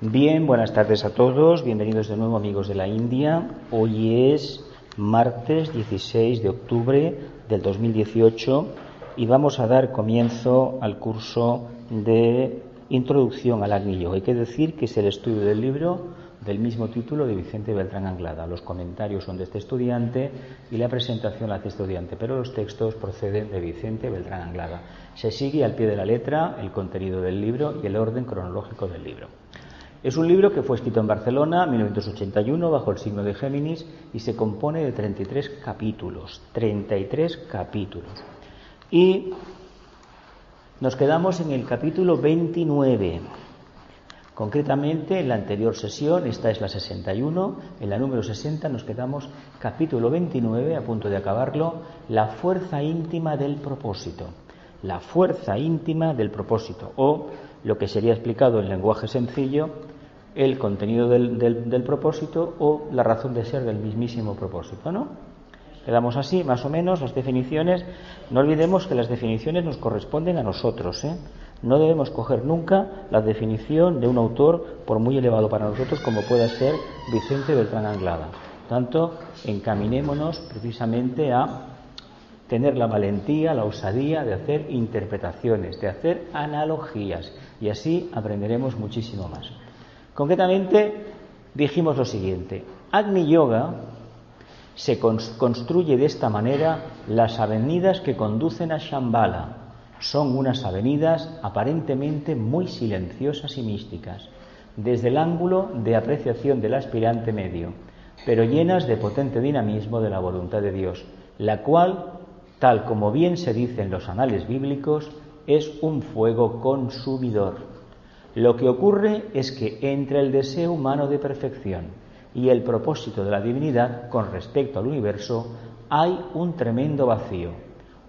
Bien, buenas tardes a todos, bienvenidos de nuevo amigos de la India. Hoy es martes 16 de octubre del 2018 y vamos a dar comienzo al curso de Introducción al Agni Yoga. Hay que decir que es el estudio del libro del mismo título de Vicente Beltrán Anglada. Los comentarios son de este estudiante y la presentación la hace este estudiante, pero los textos proceden de Vicente Beltrán Anglada. Se sigue al pie de la letra el contenido del libro y el orden cronológico del libro. Es un libro que fue escrito en Barcelona en 1981 bajo el signo de Géminis y se compone de 33 capítulos. 33 capítulos. Y nos quedamos en el capítulo 29. Concretamente, en la anterior sesión, esta es la 61, en la número 60 nos quedamos capítulo 29, a punto de acabarlo, la fuerza íntima del propósito. La fuerza íntima del propósito, o lo que sería explicado en lenguaje sencillo, el contenido del propósito o la razón de ser del mismísimo propósito, ¿no? Quedamos así, más o menos, las definiciones. No olvidemos que las definiciones nos corresponden a nosotros, ¿eh? No debemos coger nunca la definición de un autor, por muy elevado para nosotros como pueda ser Vicente Beltrán Anglada. Por tanto, encaminémonos precisamente a tener la valentía, la osadía de hacer interpretaciones, de hacer analogías, y así aprenderemos muchísimo más. Concretamente, dijimos lo siguiente: Agni Yoga se construye de esta manera las avenidas que conducen a Shambhala. Son unas avenidas aparentemente muy silenciosas y místicas, desde el ángulo de apreciación del aspirante medio, pero llenas de potente dinamismo de la voluntad de Dios, la cual, tal como bien se dice en los anales bíblicos, es un fuego consumidor. Lo que ocurre es que entre el deseo humano de perfección y el propósito de la divinidad con respecto al universo hay un tremendo vacío,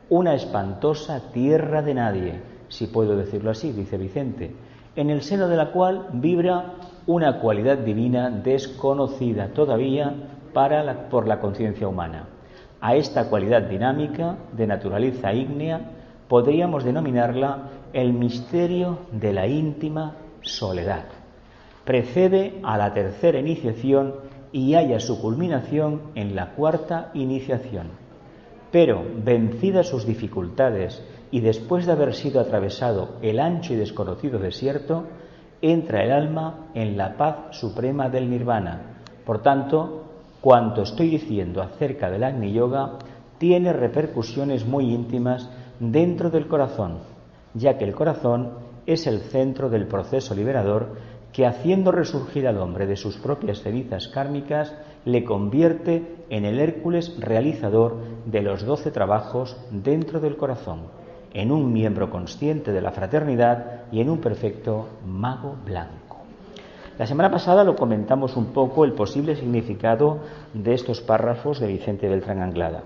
una espantosa tierra de nadie, si puedo decirlo así, dice Vicente, en el seno de la cual vibra una cualidad divina desconocida todavía por la conciencia humana. A esta cualidad dinámica de naturaleza ígnea podríamos denominarla el misterio de la íntima soledad. Precede a la tercera iniciación y halla su culminación en la cuarta iniciación. Pero, vencidas sus dificultades y después de haber sido atravesado el ancho y desconocido desierto, entra el alma en la paz suprema del nirvana. Por tanto, cuanto estoy diciendo acerca del Agni Yoga tiene repercusiones muy íntimas dentro del corazón, ya que el corazón es el centro del proceso liberador que, haciendo resurgir al hombre de sus propias cenizas kármicas, le convierte en el Hércules realizador de los 12 trabajos dentro del corazón, en un miembro consciente de la fraternidad y en un perfecto mago blanco. La semana pasada lo comentamos un poco, el posible significado de estos párrafos de Vicente Beltrán Anglada.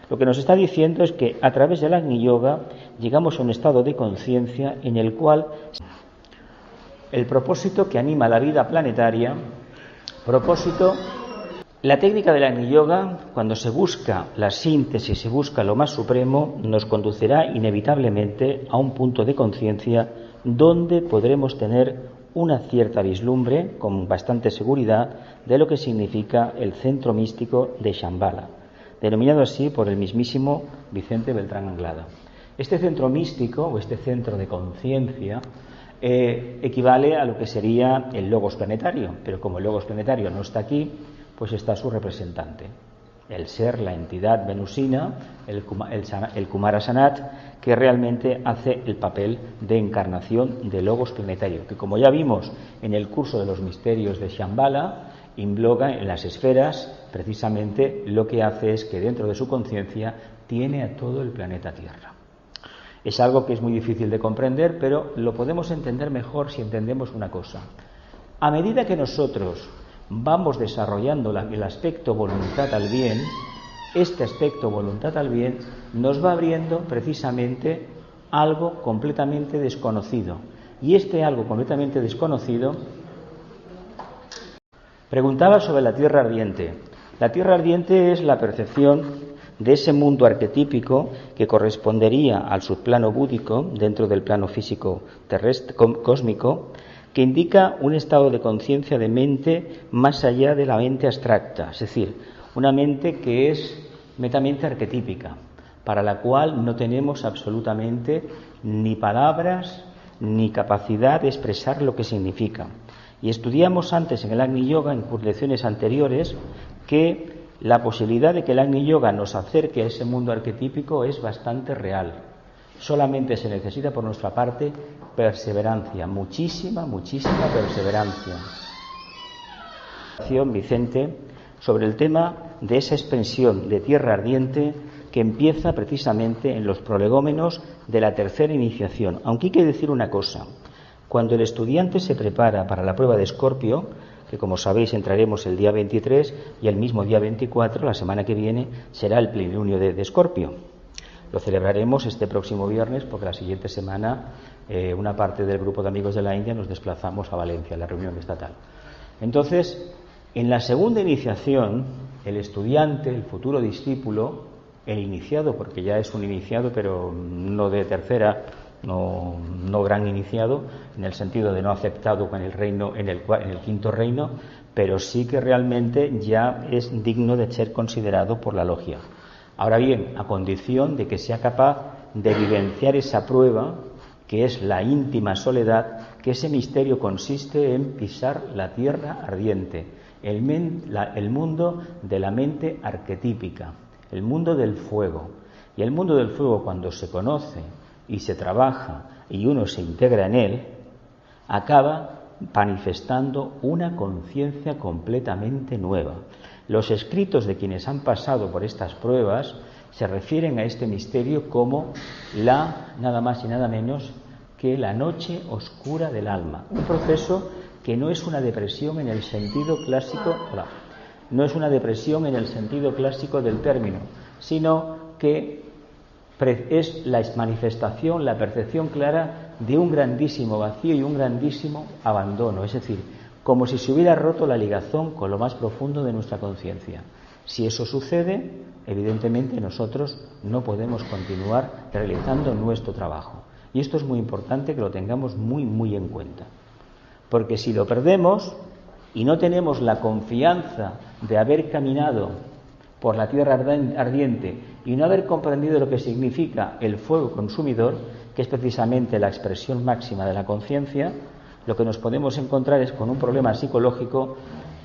Lo que nos está diciendo es que a través del Agni Yoga llegamos a un estado de conciencia en el cual el propósito que anima la vida planetaria, la técnica del Agni Yoga, cuando se busca la síntesis, se busca lo más supremo, nos conducirá inevitablemente a un punto de conciencia donde podremos tener una cierta vislumbre, con bastante seguridad, de lo que significa el centro místico de Shambhala, denominado así por el mismísimo Vicente Beltrán Anglada. Este centro místico, o este centro de conciencia, equivale a lo que sería el logos planetario, pero como el logos planetario no está aquí, pues está su representante, el ser, la entidad venusina, el Kumara Sanat, que realmente hace el papel de encarnación del logos planetario, que, como ya vimos en el curso de los misterios de Shambhala, imbloga en las esferas. Precisamente lo que hace es que dentro de su conciencia tiene a todo el planeta Tierra. Es algo que es muy difícil de comprender, pero lo podemos entender mejor si entendemos una cosa. A medida que nosotros vamos desarrollando el aspecto voluntad al bien, este aspecto voluntad al bien nos va abriendo precisamente algo completamente desconocido. Y este algo completamente desconocido preguntaba sobre la tierra ardiente. La tierra ardiente es la percepción de ese mundo arquetípico que correspondería al subplano búdico dentro del plano físico terrestre cósmico, que indica un estado de conciencia de mente más allá de la mente abstracta, es decir, una mente que es netamente arquetípica, para la cual no tenemos absolutamente ni palabras ni capacidad de expresar lo que significa. Y estudiamos antes en el Agni Yoga, en lecciones anteriores, que la posibilidad de que el Agni Yoga nos acerque a ese mundo arquetípico es bastante real. Solamente se necesita por nuestra parte perseverancia, muchísima perseverancia. Vicente, sobre el tema de esa expansión de tierra ardiente que empieza precisamente en los prolegómenos de la tercera iniciación. Aunque hay que decir una cosa, cuando el estudiante se prepara para la prueba de Escorpio, que como sabéis entraremos el día 23 y el mismo día 24, la semana que viene, será el plenilunio de Escorpio. Lo celebraremos este próximo viernes porque la siguiente semana una parte del grupo de amigos de la India nos desplazamos a Valencia, a la reunión estatal. Entonces, en la segunda iniciación, el estudiante, el futuro discípulo, el iniciado, porque ya es un iniciado, pero no de tercera, no gran iniciado, en el sentido de no aceptado en el reino, en el quinto reino, pero sí que realmente ya es digno de ser considerado por la logia. Ahora bien, a condición de que sea capaz de vivenciar esa prueba, que es la íntima soledad, que ese misterio consiste en pisar la tierra ardiente, el mundo de la mente arquetípica, el mundo del fuego. Y el mundo del fuego, cuando se conoce y se trabaja y uno se integra en él, acaba manifestando una conciencia completamente nueva. Los escritos de quienes han pasado por estas pruebas se refieren a este misterio como nada más y nada menos que la noche oscura del alma. Un proceso que no es una depresión en el sentido clásico, no es una depresión en el sentido clásico del término, sino que es la manifestación, la percepción clara de un grandísimo vacío y un grandísimo abandono, es decir, como si se hubiera roto la ligazón con lo más profundo de nuestra conciencia. Si eso sucede, evidentemente nosotros no podemos continuar realizando nuestro trabajo. Y esto es muy importante que lo tengamos muy en cuenta. Porque si lo perdemos y no tenemos la confianza de haber caminado por la tierra ardiente y no haber comprendido lo que significa el fuego consumidor, que es precisamente la expresión máxima de la conciencia, lo que nos podemos encontrar es con un problema psicológico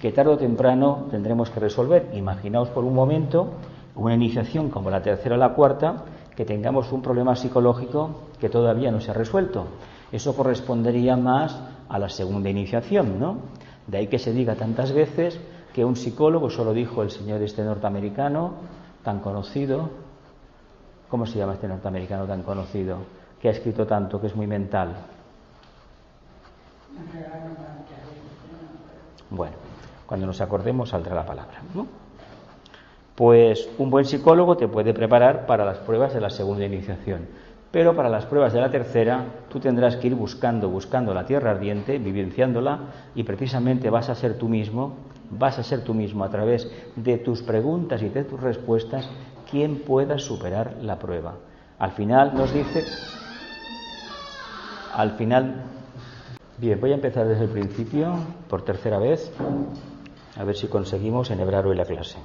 que tarde o temprano tendremos que resolver. Imaginaos por un momento una iniciación como la tercera o la cuarta, que tengamos un problema psicológico que todavía no se ha resuelto. Eso correspondería más a la segunda iniciación, ¿no? De ahí que se diga tantas veces que un psicólogo, solo dijo el señor norteamericano, tan conocido, ¿cómo se llama este norteamericano tan conocido? Que ha escrito tanto, que es muy mental. Bueno, cuando nos acordemos saldrá la palabra, ¿no? Pues un buen psicólogo te puede preparar para las pruebas de la segunda iniciación, pero para las pruebas de la tercera tú tendrás que ir buscando la tierra ardiente, vivenciándola, y precisamente vas a ser tú mismo a través de tus preguntas y de tus respuestas quien pueda superar la prueba. Al final nos dice, bien, voy a empezar desde el principio por tercera vez, a ver si conseguimos enhebrar hoy la clase.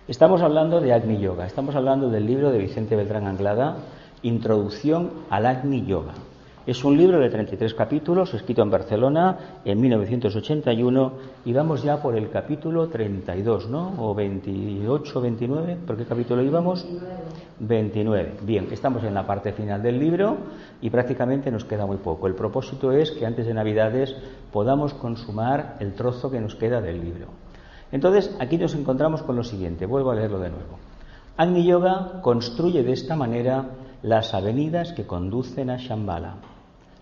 Estamos hablando de Agni Yoga, estamos hablando del libro de Vicente Beltrán Anglada, Introducción al Agni Yoga. Es un libro de 33 capítulos, escrito en Barcelona en 1981, y vamos ya por el capítulo 32, ¿no? O 28, 29, ¿por qué capítulo íbamos? 29. Bien, estamos en la parte final del libro y prácticamente nos queda muy poco. El propósito es que antes de Navidades podamos consumar el trozo que nos queda del libro. Entonces, aquí nos encontramos con lo siguiente, vuelvo a leerlo de nuevo. Agni Yoga construye de esta manera las avenidas que conducen a Shambhala.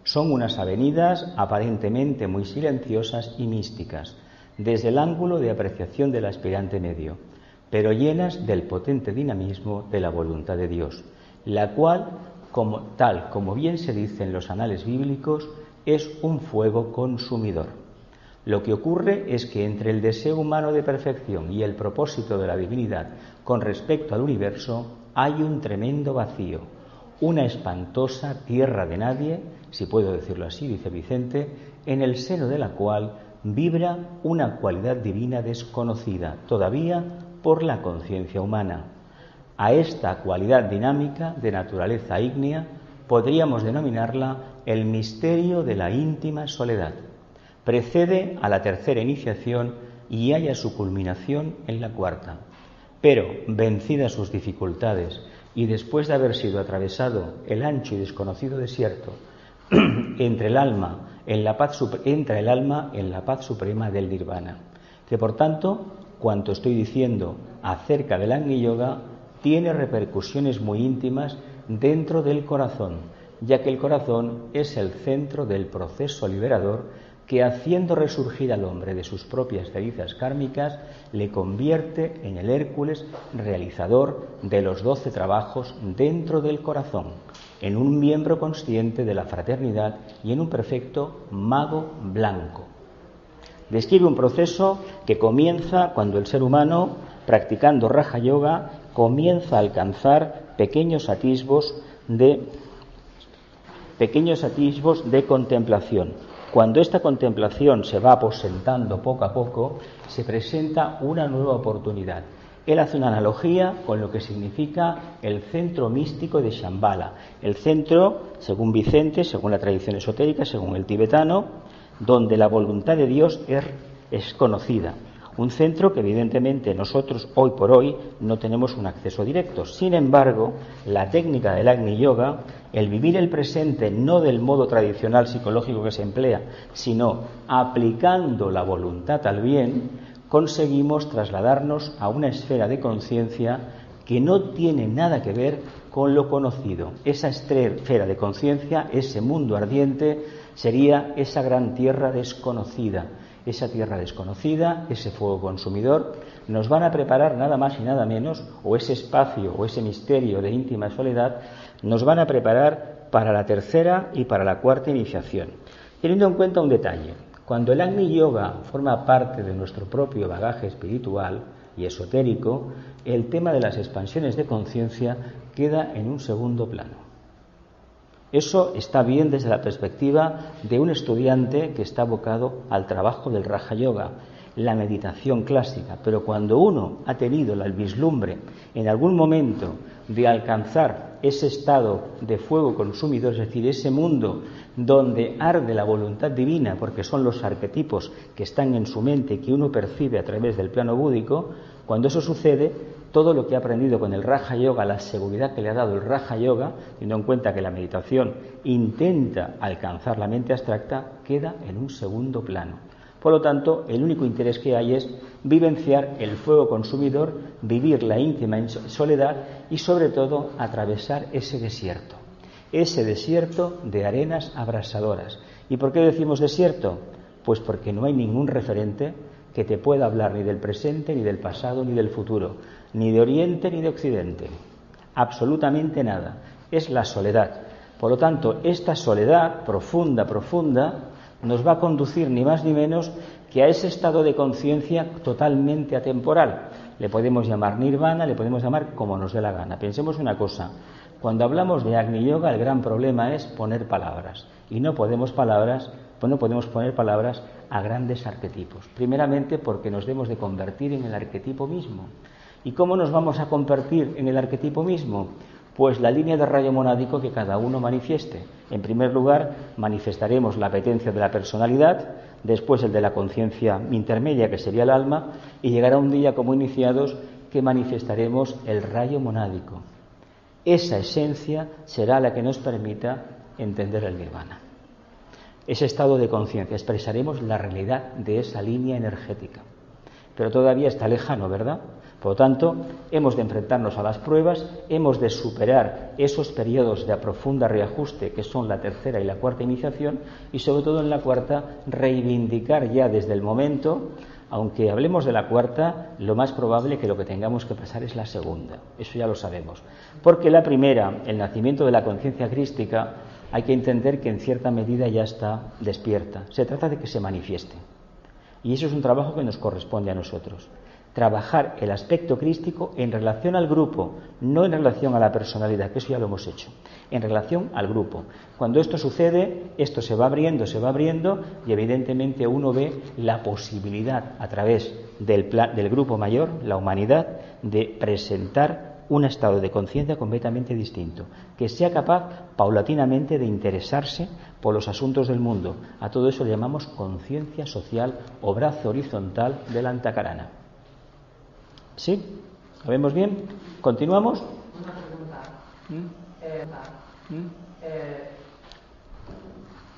Son unas avenidas aparentemente muy silenciosas y místicas, desde el ángulo de apreciación del aspirante medio, pero llenas del potente dinamismo de la voluntad de Dios, la cual, como bien se dice en los anales bíblicos, es un fuego consumidor. Lo que ocurre es que entre el deseo humano de perfección y el propósito de la divinidad con respecto al universo hay un tremendo vacío, una espantosa tierra de nadie, si puedo decirlo así, dice Vicente, en el seno de la cual vibra una cualidad divina desconocida todavía por la conciencia humana. A esta cualidad dinámica de naturaleza ígnea podríamos denominarla el misterio de la íntima soledad. Precede a la tercera iniciación y halla su culminación en la cuarta. Pero, vencidas sus dificultades y después de haber sido atravesado el ancho y desconocido desierto, entra el alma en la paz suprema del nirvana. Que por tanto, cuanto estoy diciendo acerca del Agni Yoga tiene repercusiones muy íntimas dentro del corazón, ya que el corazón es el centro del proceso liberador que, haciendo resurgir al hombre de sus propias cenizas kármicas, le convierte en el Hércules realizador de los 12 trabajos dentro del corazón, en un miembro consciente de la fraternidad y en un perfecto mago blanco. Describe un proceso que comienza cuando el ser humano, practicando Raja Yoga, comienza a alcanzar pequeños atisbos de contemplación. Cuando esta contemplación se va aposentando poco a poco, se presenta una nueva oportunidad. Él hace una analogía con lo que significa el centro místico de Shambhala. El centro, según Vicente, según la tradición esotérica, según el tibetano, donde la voluntad de Dios es conocida. Un centro que evidentemente nosotros hoy por hoy no tenemos un acceso directo. Sin embargo, la técnica del Agni Yoga, el vivir el presente no del modo tradicional psicológico que se emplea, sino aplicando la voluntad al bien, conseguimos trasladarnos a una esfera de conciencia que no tiene nada que ver con lo conocido. Esa esfera de conciencia, ese mundo ardiente, sería esa gran tierra desconocida. Esa tierra desconocida, ese fuego consumidor, nos van a preparar nada más y nada menos, o ese espacio o ese misterio de íntima soledad, nos van a preparar para la tercera y para la cuarta iniciación. Teniendo en cuenta un detalle, cuando el Agni Yoga forma parte de nuestro propio bagaje espiritual y esotérico, el tema de las expansiones de conciencia queda en un segundo plano. Eso está bien desde la perspectiva de un estudiante que está abocado al trabajo del Raja Yoga, la meditación clásica, pero cuando uno ha tenido el vislumbre en algún momento de alcanzar ese estado de fuego consumidor, es decir, ese mundo donde arde la voluntad divina, porque son los arquetipos que están en su mente y que uno percibe a través del plano búdico, cuando eso sucede, todo lo que ha aprendido con el Raja Yoga, la seguridad que le ha dado el Raja Yoga, teniendo en cuenta que la meditación intenta alcanzar la mente abstracta, queda en un segundo plano. Por lo tanto, el único interés que hay es vivenciar el fuego consumidor, vivir la íntima soledad y, sobre todo, atravesar ese desierto de arenas abrasadoras. ¿Y por qué decimos desierto? Pues porque no hay ningún referente que te pueda hablar ni del presente, ni del pasado, ni del futuro, ni de Oriente, ni de Occidente. Absolutamente nada. Es la soledad. Por lo tanto, esta soledad profunda, nos va a conducir ni más ni menos que a ese estado de conciencia totalmente atemporal. Le podemos llamar nirvana, le podemos llamar como nos dé la gana. Pensemos una cosa. Cuando hablamos de Agni Yoga, el gran problema es poner palabras. Y no podemos poner palabras a grandes arquetipos. Primeramente porque nos debemos de convertir en el arquetipo mismo. ¿Y cómo nos vamos a convertir en el arquetipo mismo? Pues la línea de rayo monádico que cada uno manifieste. En primer lugar, manifestaremos la apetencia de la personalidad, después el de la conciencia intermedia, que sería el alma, y llegará un día como iniciados que manifestaremos el rayo monádico. Esa esencia será la que nos permita entender el nirvana. Ese estado de conciencia, expresaremos la realidad de esa línea energética. Pero todavía está lejano, ¿verdad? Por lo tanto, hemos de enfrentarnos a las pruebas, hemos de superar esos periodos de profunda reajuste que son la tercera y la cuarta iniciación y sobre todo en la cuarta reivindicar ya desde el momento, aunque hablemos de la cuarta, lo más probable que lo que tengamos que pasar es la segunda, eso ya lo sabemos. Porque la primera, el nacimiento de la conciencia crística, hay que entender que en cierta medida ya está despierta, se trata de que se manifieste. Y eso es un trabajo que nos corresponde a nosotros. trabajar el aspecto crístico en relación al grupo, no en relación a la personalidad, que eso ya lo hemos hecho, en relación al grupo. Cuando esto sucede, esto se va abriendo y evidentemente uno ve la posibilidad a través del grupo mayor, la humanidad, de presentar un estado de conciencia completamente distinto, que sea capaz paulatinamente de interesarse por los asuntos del mundo. A todo eso le llamamos conciencia social o brazo horizontal de la Antakarana. ¿Sí? ¿Lo vemos bien? ¿Continuamos? Una pregunta.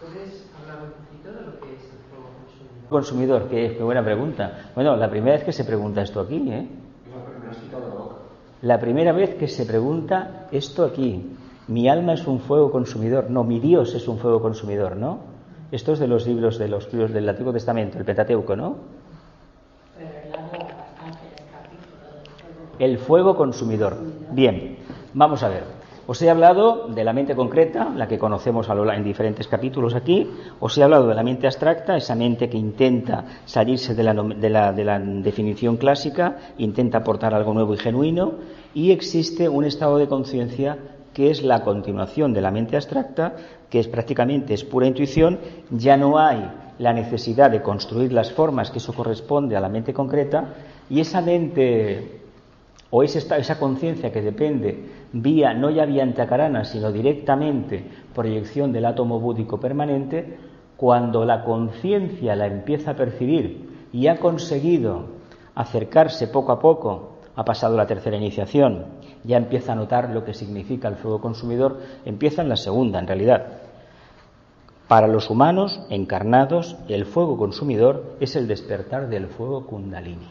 ¿Puedes hablar un poquito de lo que es el fuego consumidor? Qué buena pregunta. Bueno, la primera vez que se pregunta esto aquí, ¿eh? La primera vez que se pregunta esto aquí. Mi alma es un fuego consumidor. No, mi Dios es un fuego consumidor, ¿no? Esto es de los libros del Antiguo Testamento, el Pentateuco, ¿no? El fuego consumidor. Bien, vamos a ver. Os he hablado de la mente concreta, la que conocemos en diferentes capítulos aquí. Os he hablado de la mente abstracta, esa mente que intenta salirse de la definición clásica, intenta aportar algo nuevo y genuino. Y existe un estado de conciencia que es la continuación de la mente abstracta, que es pura intuición. Ya no hay la necesidad de construir las formas, que eso corresponde a la mente concreta, y esa mente o esa conciencia que depende no ya vía Antakarana, sino directamente proyección del átomo búdico permanente, cuando la conciencia la empieza a percibir y ha conseguido acercarse poco a poco, ha pasado la tercera iniciación, ya empieza a notar lo que significa el fuego consumidor, empieza en la segunda, en realidad. Para los humanos encarnados, el fuego consumidor es el despertar del fuego Kundalini.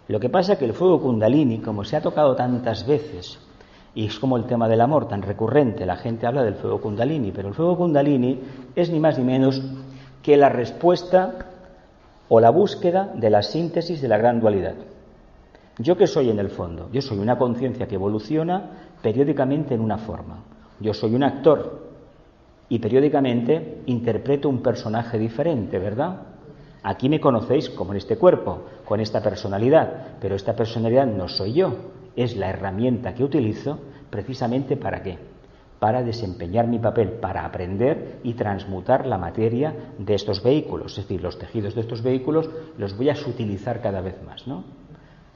Lo que pasa es que el fuego Kundalini, como se ha tocado tantas veces, y es como el tema del amor tan recurrente, la gente habla del fuego Kundalini, pero el fuego Kundalini es ni más ni menos que la respuesta o la búsqueda de la síntesis de la gran dualidad. ¿Yo qué soy en el fondo? Yo soy una conciencia que evoluciona periódicamente en una forma. Yo soy un actor y periódicamente interpreto un personaje diferente, ¿verdad? Aquí me conocéis como en este cuerpo, con esta personalidad, pero esta personalidad no soy yo, es la herramienta que utilizo precisamente ¿para qué? Para desempeñar mi papel, para aprender y transmutar la materia de estos vehículos, es decir, los tejidos de estos vehículos los voy a sutilizar cada vez más, ¿no?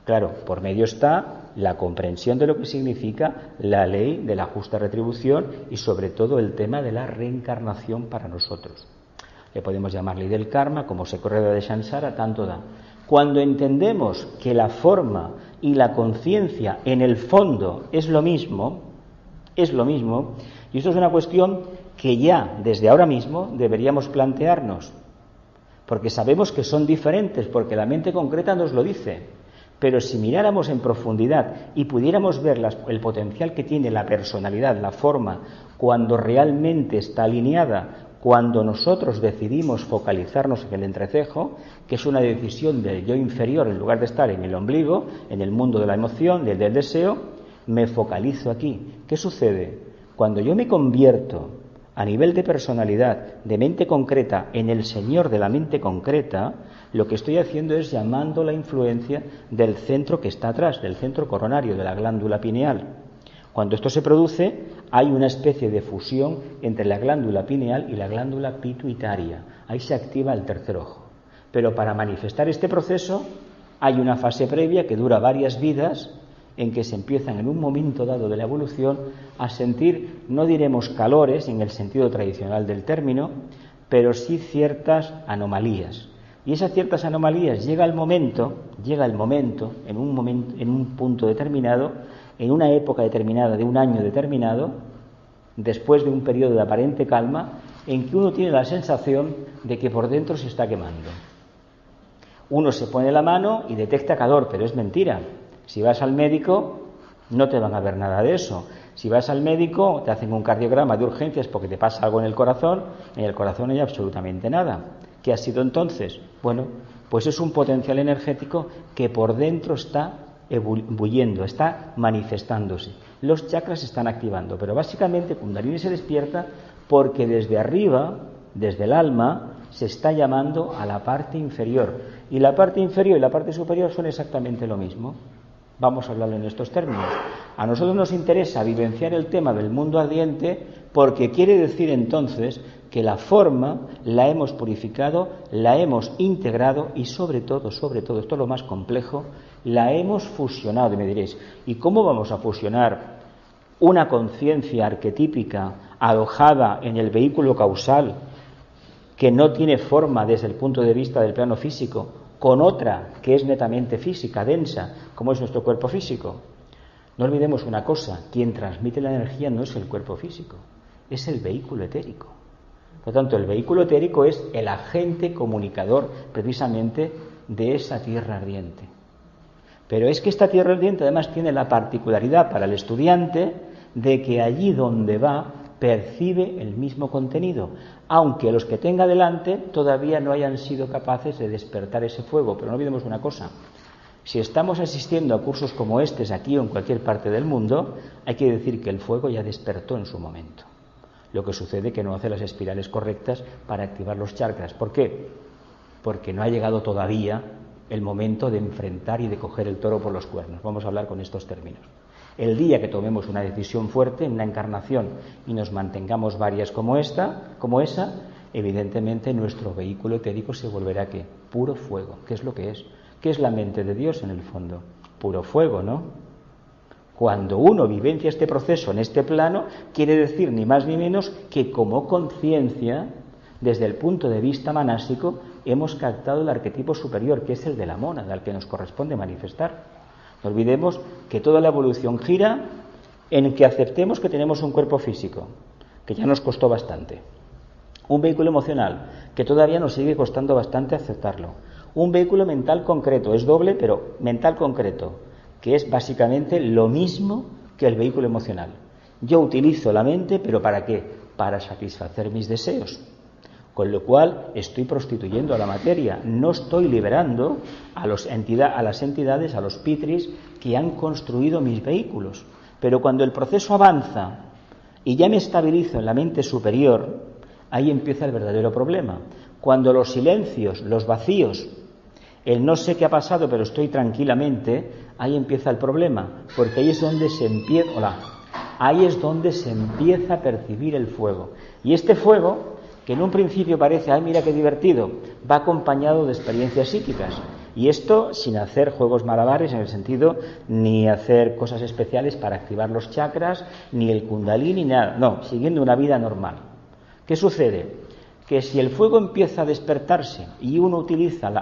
Claro, por medio está la comprensión de lo que significa la ley de la justa retribución y sobre todo el tema de la reencarnación para nosotros. Le podemos llamar ley del karma, como se corre de Shansara, tanto da. Cuando entendemos que la forma y la conciencia en el fondo es lo mismo, y esto es una cuestión que ya desde ahora mismo deberíamos plantearnos, porque sabemos que son diferentes, porque la mente concreta nos lo dice, pero si miráramos en profundidad y pudiéramos ver el potencial que tiene la personalidad, la forma, cuando realmente está alineada, cuando nosotros decidimos focalizarnos en el entrecejo, que es una decisión del yo inferior en lugar de estar en el ombligo, en el mundo de la emoción, del deseo, me focalizo aquí. ¿Qué sucede? Cuando yo me convierto a nivel de personalidad, de mente concreta, en el señor de la mente concreta, lo que estoy haciendo es llamando la influencia del centro que está atrás, del centro coronario, de la glándula pineal. Cuando esto se produce, hay una especie de fusión entre la glándula pineal y la glándula pituitaria. Ahí se activa el tercer ojo. Pero para manifestar este proceso hay una fase previa que dura varias vidas, en que se empiezan en un momento dado de la evolución a sentir, no diremos calores en el sentido tradicional del término, pero sí ciertas anomalías. Y esas ciertas anomalías llega el momento, en un punto determinado, en una época determinada, de un año determinado, después de un periodo de aparente calma, en que uno tiene la sensación de que por dentro se está quemando. Uno se pone la mano y detecta calor, pero es mentira. Si vas al médico, no te van a ver nada de eso. Si vas al médico, te hacen un cardiograma de urgencias porque te pasa algo en el corazón no hay absolutamente nada. ¿Qué ha sido entonces? Bueno, pues es un potencial energético que por dentro está ebulliendo, está manifestándose. Los chakras se están activando, pero básicamente Kundalini se despierta porque desde arriba, desde el alma, se está llamando a la parte inferior. Y la parte inferior y la parte superior son exactamente lo mismo. Vamos a hablarlo en estos términos. A nosotros nos interesa vivenciar el tema del mundo ardiente porque quiere decir entonces que la forma la hemos purificado, la hemos integrado y sobre todo, esto es lo más complejo, la hemos fusionado. Y me diréis, ¿y cómo vamos a fusionar una conciencia arquetípica alojada en el vehículo causal que no tiene forma desde el punto de vista del plano físico con otra que es netamente física, densa, como es nuestro cuerpo físico? No olvidemos una cosa, quien transmite la energía no es el cuerpo físico, es el vehículo etérico. Por lo tanto, el vehículo etérico es el agente comunicador precisamente de esa tierra ardiente. Pero es que esta tierra ardiente además tiene la particularidad para el estudiante de que allí donde va percibe el mismo contenido, aunque los que tenga delante todavía no hayan sido capaces de despertar ese fuego. Pero no olvidemos una cosa, si estamos asistiendo a cursos como estos aquí o en cualquier parte del mundo, hay que decir que el fuego ya despertó en su momento. Lo que sucede es que no hace las espirales correctas para activar los chakras. ¿Por qué? Porque no ha llegado todavía el momento de enfrentar y de coger el toro por los cuernos. Vamos a hablar con estos términos. El día que tomemos una decisión fuerte en una encarnación y nos mantengamos varias como esa, evidentemente nuestro vehículo etérico se volverá ¿qué? Puro fuego. ¿Qué es lo que es? ¿Qué es la mente de Dios en el fondo? Puro fuego, ¿no? Cuando uno vivencia este proceso en este plano, quiere decir ni más ni menos que como conciencia, desde el punto de vista manásico, hemos captado el arquetipo superior, que es el de la mónada, al que nos corresponde manifestar. No olvidemos que toda la evolución gira en que aceptemos que tenemos un cuerpo físico, que ya nos costó bastante. Un vehículo emocional, que todavía nos sigue costando bastante aceptarlo. Un vehículo mental concreto, es doble, pero mental concreto, que es básicamente lo mismo que el vehículo emocional. Yo utilizo la mente, ¿pero para qué? Para satisfacer mis deseos. Con lo cual estoy prostituyendo a la materia, no estoy liberando a las entidades, a los pitris que han construido mis vehículos. Pero cuando el proceso avanza y ya me estabilizo en la mente superior, ahí empieza el verdadero problema. Cuando los silencios, los vacíos, el no sé qué ha pasado pero estoy tranquilamente, ahí empieza el problema, porque ahí es donde se empieza a percibir el fuego. Y este fuego, que en un principio parece, ¡ay, mira qué divertido!, va acompañado de experiencias psíquicas. Y esto sin hacer juegos malabares, en el sentido, ni hacer cosas especiales para activar los chakras, ni el kundalini, ni nada. No, siguiendo una vida normal. ¿Qué sucede? Que si el fuego empieza a despertarse y uno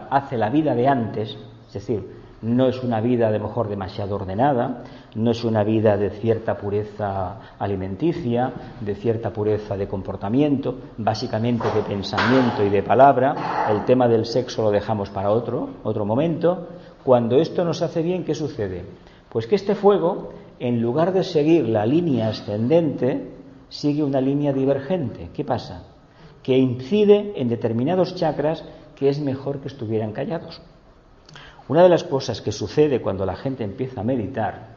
hace la vida de antes, es decir, no es una vida a lo mejor demasiado ordenada, no es una vida de cierta pureza alimenticia, de cierta pureza de comportamiento, básicamente de pensamiento y de palabra. El tema del sexo lo dejamos para otro momento. Cuando esto nos hace bien, ¿qué sucede? Pues que este fuego, en lugar de seguir la línea ascendente, sigue una línea divergente. ¿Qué pasa? Que incide en determinados chakras que es mejor que estuvieran callados. Una de las cosas que sucede cuando la gente empieza a meditar,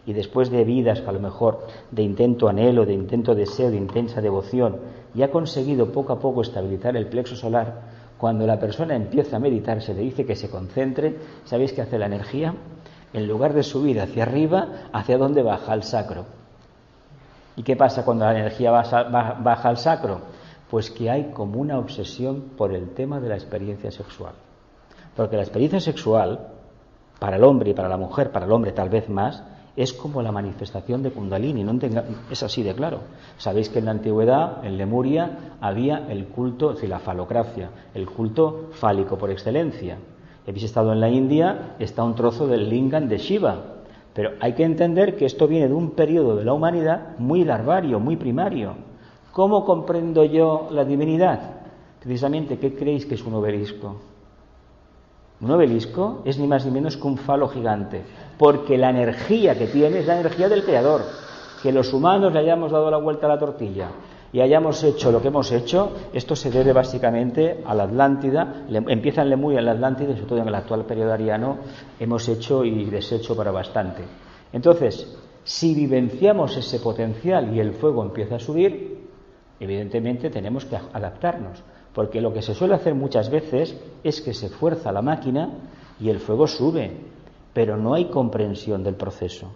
y después de vidas a lo mejor de intento anhelo, de intento deseo, de intensa devoción, y ha conseguido poco a poco estabilizar el plexo solar, cuando la persona empieza a meditar, se le dice que se concentre. ¿Sabéis qué hace la energía? En lugar de subir hacia arriba, ¿hacia dónde baja? Al sacro. ¿Y qué pasa cuando la energía baja al sacro? Pues que hay como una obsesión por el tema de la experiencia sexual. Porque la experiencia sexual, para el hombre y para la mujer, para el hombre tal vez más, es como la manifestación de Kundalini. Es así de claro. Sabéis que en la antigüedad, en Lemuria, había el culto, es decir, la falocracia, el culto fálico por excelencia. Habéis estado en la India, está un trozo del lingam de Shiva. Pero hay que entender que esto viene de un periodo de la humanidad muy larvario, muy primario. ¿Cómo comprendo yo la divinidad? Precisamente, ¿qué creéis que es un obelisco? Un obelisco es ni más ni menos que un falo gigante, porque la energía que tiene es la energía del Creador. Que los humanos le hayamos dado la vuelta a la tortilla y hayamos hecho lo que hemos hecho, esto se debe básicamente a la Atlántida. Empieza en Lemuria, en la Atlántida, y sobre todo en el actual periodo ariano, hemos hecho y deshecho para bastante. Entonces, si vivenciamos ese potencial y el fuego empieza a subir, evidentemente tenemos que adaptarnos. Porque lo que se suele hacer muchas veces es que se fuerza la máquina y el fuego sube, pero no hay comprensión del proceso.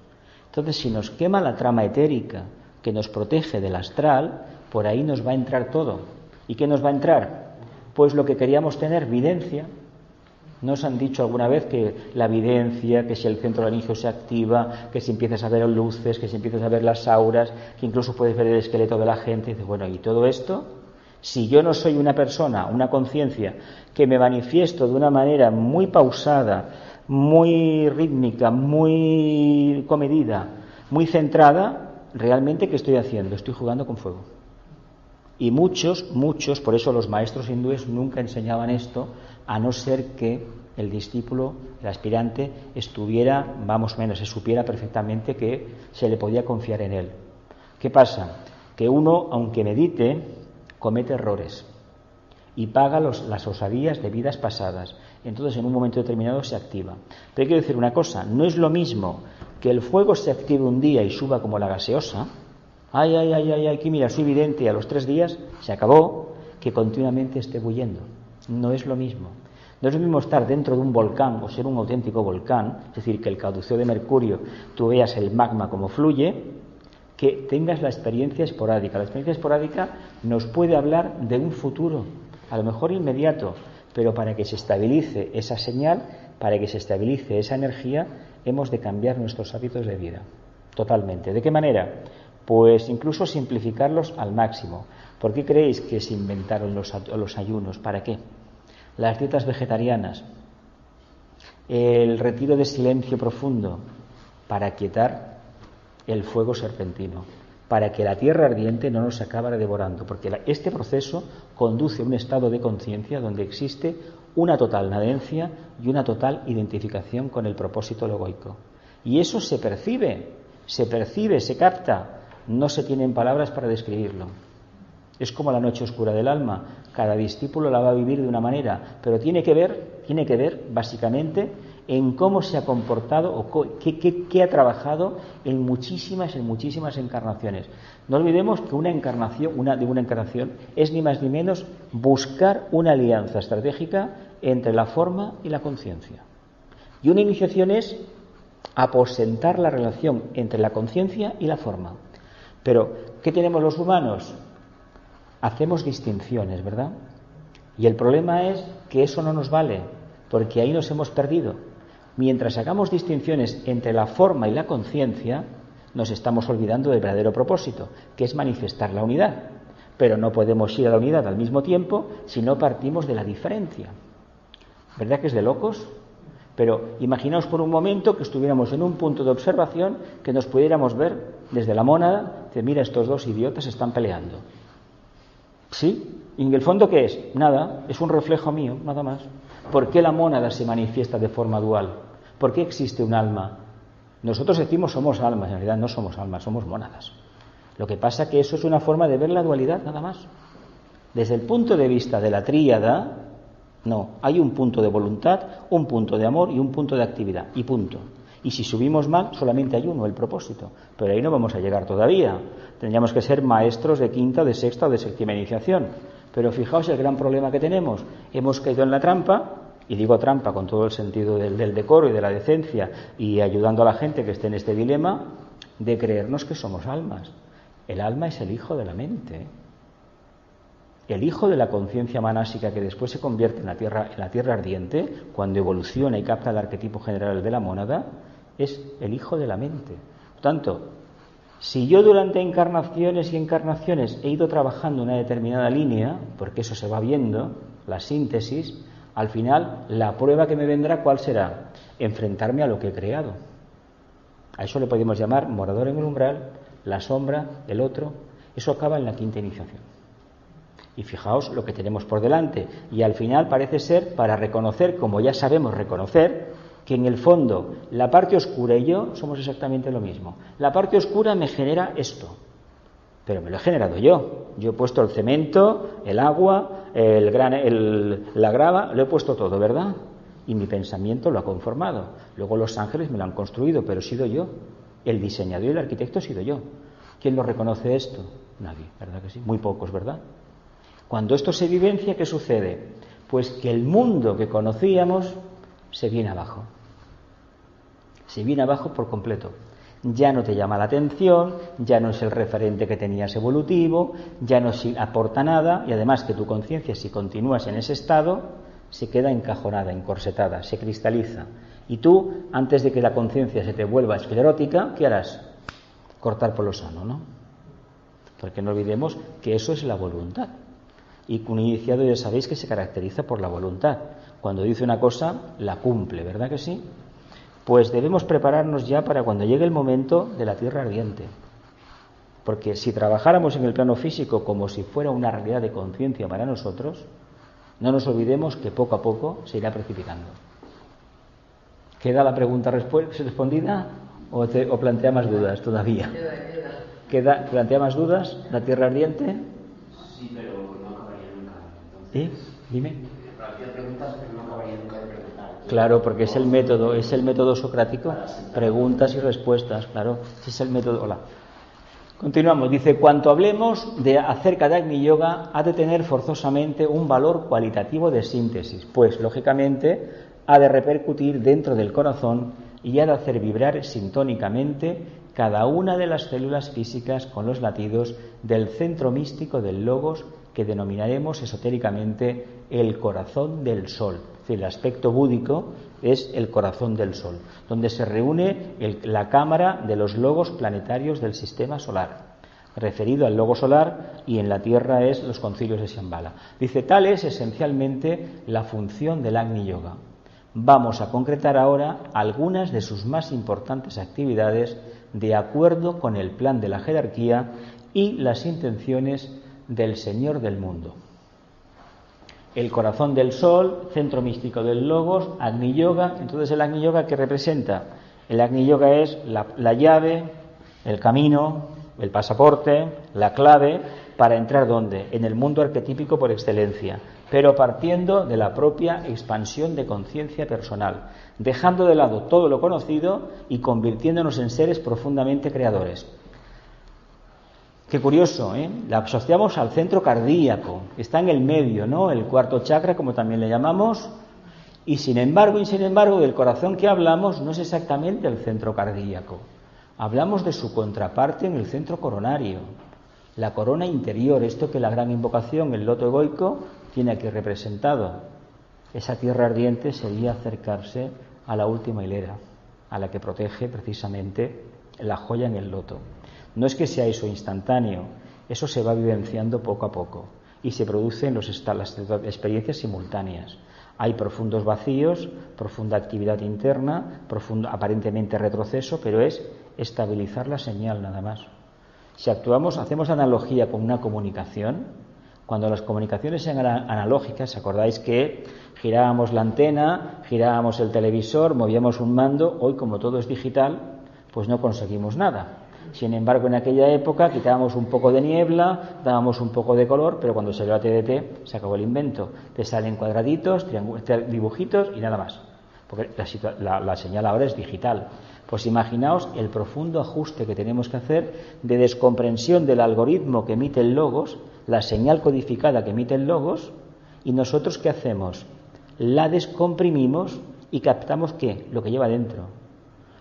Entonces, si nos quema la trama etérica que nos protege del astral, por ahí nos va a entrar todo. ¿Y qué nos va a entrar? Pues lo que queríamos tener, videncia. ¿Nos han dicho alguna vez que la videncia, que si el centro laringeo se activa, que si empiezas a ver luces, que si empiezas a ver las auras, que incluso puedes ver el esqueleto de la gente? Y dices, bueno, ¿y todo esto? Si yo no soy una persona, una conciencia, que me manifiesto de una manera muy pausada, muy rítmica, muy comedida, muy centrada, realmente, ¿qué estoy haciendo? Estoy jugando con fuego. Y muchos, por eso los maestros hindúes nunca enseñaban esto, a no ser que el discípulo, el aspirante, estuviera, más o menos, se supiera perfectamente que se le podía confiar en él. ¿Qué pasa? Que uno, aunque medite, comete errores y paga las osadías de vidas pasadas. Entonces, en un momento determinado se activa. Pero quiero decir una cosa, no es lo mismo que el fuego se active un día y suba como la gaseosa. Ay, que mira, soy vidente y a los 3 días se acabó, que continuamente esté bullendo. No es lo mismo. No es lo mismo estar dentro de un volcán o ser un auténtico volcán, es decir, que el caduceo de Mercurio, tú veas el magma como fluye, que tengas la experiencia esporádica. La experiencia esporádica nos puede hablar de un futuro, a lo mejor inmediato, pero para que se estabilice esa señal, para que se estabilice esa energía, hemos de cambiar nuestros hábitos de vida, totalmente. ¿De qué manera? Pues incluso simplificarlos al máximo. ¿Por qué creéis que se inventaron los ayunos? ¿Para qué? Las dietas vegetarianas, el retiro de silencio profundo, para aquietar el fuego serpentino, para que la tierra ardiente no nos acabara devorando, porque este proceso conduce a un estado de conciencia donde existe una total nadencia y una total identificación con el propósito logoico. Y eso se percibe, se capta. No se tienen palabras para describirlo. Es como la noche oscura del alma. Cada discípulo la va a vivir de una manera, pero tiene que ver básicamente en cómo se ha comportado o qué ha trabajado en muchísimas encarnaciones. No olvidemos que una encarnación es ni más ni menos buscar una alianza estratégica entre la forma y la conciencia. Y una iniciación es aposentar la relación entre la conciencia y la forma. Pero, ¿qué tenemos los humanos? Hacemos distinciones, ¿verdad? Y el problema es que eso no nos vale, porque ahí nos hemos perdido. Mientras hagamos distinciones entre la forma y la conciencia, nos estamos olvidando del verdadero propósito, que es manifestar la unidad. Pero no podemos ir a la unidad al mismo tiempo si no partimos de la diferencia. ¿Verdad que es de locos? Pero imaginaos por un momento que estuviéramos en un punto de observación que nos pudiéramos ver desde la mónada, que mira, estos dos idiotas están peleando. ¿Sí? ¿Y en el fondo qué es? Nada, es un reflejo mío, nada más. ¿Por qué la mónada se manifiesta de forma dual? ¿Por qué existe un alma? Nosotros decimos somos almas, en realidad no somos almas, somos mónadas. Lo que pasa es que eso es una forma de ver la dualidad, nada más. Desde el punto de vista de la tríada, no, hay un punto de voluntad, un punto de amor y un punto de actividad, y punto. Y si subimos mal, solamente hay uno, el propósito. Pero ahí no vamos a llegar todavía. Tendríamos que ser maestros de quinta, de sexta o de séptima iniciación. Pero fijaos el gran problema que tenemos. Hemos caído en la trampa, y digo trampa con todo el sentido del decoro y de la decencia, y ayudando a la gente que esté en este dilema, de creernos que somos almas. El alma es el hijo de la mente. El hijo de la conciencia manásica que después se convierte en la tierra ardiente, cuando evoluciona y capta el arquetipo general de la mónada, es el hijo de la mente. Por tanto, si yo durante encarnaciones y encarnaciones he ido trabajando una determinada línea, porque eso se va viendo, la síntesis, al final la prueba que me vendrá, ¿cuál será? Enfrentarme a lo que he creado. A eso le podemos llamar morador en el umbral, la sombra, el otro. Eso acaba en la quinta iniciación. Y fijaos lo que tenemos por delante. Y al final parece ser para reconocer, como ya sabemos reconocer, que en el fondo la parte oscura y yo somos exactamente lo mismo. La parte oscura me genera esto, pero me lo he generado yo. Yo he puesto el cemento, el agua, la grava, lo he puesto todo, ¿verdad? Y mi pensamiento lo ha conformado. Luego los ángeles me lo han construido, pero he sido yo. El diseñador y el arquitecto he sido yo. ¿Quién lo reconoce esto? Nadie, ¿verdad que sí? Muy pocos, ¿verdad? Cuando esto se vivencia, ¿qué sucede? Pues que el mundo que conocíamos se viene abajo. Se viene abajo por completo. Ya no te llama la atención, ya no es el referente que tenías evolutivo, ya no aporta nada, y además que tu conciencia, si continúas en ese estado, se queda encajonada, encorsetada, se cristaliza. Y tú, antes de que la conciencia se te vuelva esclerótica, ¿qué harás? Cortar por lo sano, ¿no? Porque no olvidemos que eso es la voluntad. Y un iniciado ya sabéis que se caracteriza por la voluntad. Cuando dice una cosa, la cumple, ¿verdad que sí? Pues debemos prepararnos ya para cuando llegue el momento de la tierra ardiente. Porque si trabajáramos en el plano físico como si fuera una realidad de conciencia para nosotros, no nos olvidemos que poco a poco se irá precipitando. ¿Queda la pregunta respondida o plantea más dudas todavía? ¿Plantea más dudas la tierra ardiente? Sí, pero no acabaría nunca. Entonces, Dime. Hacía preguntas, pero no acabaría nunca de preguntar. Claro, porque es el método socrático, preguntas y respuestas, claro, ese es el método. Hola. Continuamos, dice, cuanto hablemos acerca de Agni Yoga, ha de tener forzosamente un valor cualitativo de síntesis, pues, lógicamente, ha de repercutir dentro del corazón y ha de hacer vibrar sintónicamente cada una de las células físicas con los latidos del centro místico del Logos, que denominaremos esotéricamente el corazón del Sol. Es decir, el aspecto búdico es el corazón del Sol, donde se reúne la cámara de los logos planetarios del sistema solar, referido al logo solar, y en la Tierra es los concilios de Shambhala. Dice, tal es esencialmente la función del Agni Yoga. Vamos a concretar ahora algunas de sus más importantes actividades de acuerdo con el plan de la jerarquía y las intenciones del Señor del mundo. El corazón del Sol, centro místico del Logos, Agni Yoga. Entonces, ¿el Agni Yoga qué representa? El Agni Yoga es la llave, el camino, el pasaporte, la clave para entrar ¿dónde? En el mundo arquetípico por excelencia, pero partiendo de la propia expansión de conciencia personal, dejando de lado todo lo conocido y convirtiéndonos en seres profundamente creadores. Qué curioso, ¿eh? La asociamos al centro cardíaco, está en el medio, ¿no? El cuarto chakra, como también le llamamos, y sin embargo, del corazón que hablamos no es exactamente el centro cardíaco. Hablamos de su contraparte en el centro coronario, la corona interior, esto que la gran invocación, el loto egoico, tiene aquí representado. Esa tierra ardiente sería acercarse a la última hilera, a la que protege precisamente la joya en el loto. No es que sea eso instantáneo, eso se va vivenciando poco a poco y se producen las experiencias simultáneas. Hay profundos vacíos, profunda actividad interna, profundo aparentemente retroceso, pero es estabilizar la señal nada más. Si hacemos analogía con una comunicación, cuando las comunicaciones eran analógicas, ¿acordáis que girábamos la antena, girábamos el televisor, movíamos un mando? Hoy, como todo es digital, pues no conseguimos nada. Sin embargo, en aquella época quitábamos un poco de niebla, dábamos un poco de color, pero cuando salió la TDT se acabó el invento. Te salen cuadraditos, dibujitos y nada más, porque la señal ahora es digital. Pues imaginaos el profundo ajuste que tenemos que hacer de descomprensión del algoritmo que emite el Logos, la señal codificada que emite el Logos, y nosotros ¿qué hacemos? La descomprimimos y captamos ¿qué? Lo que lleva dentro.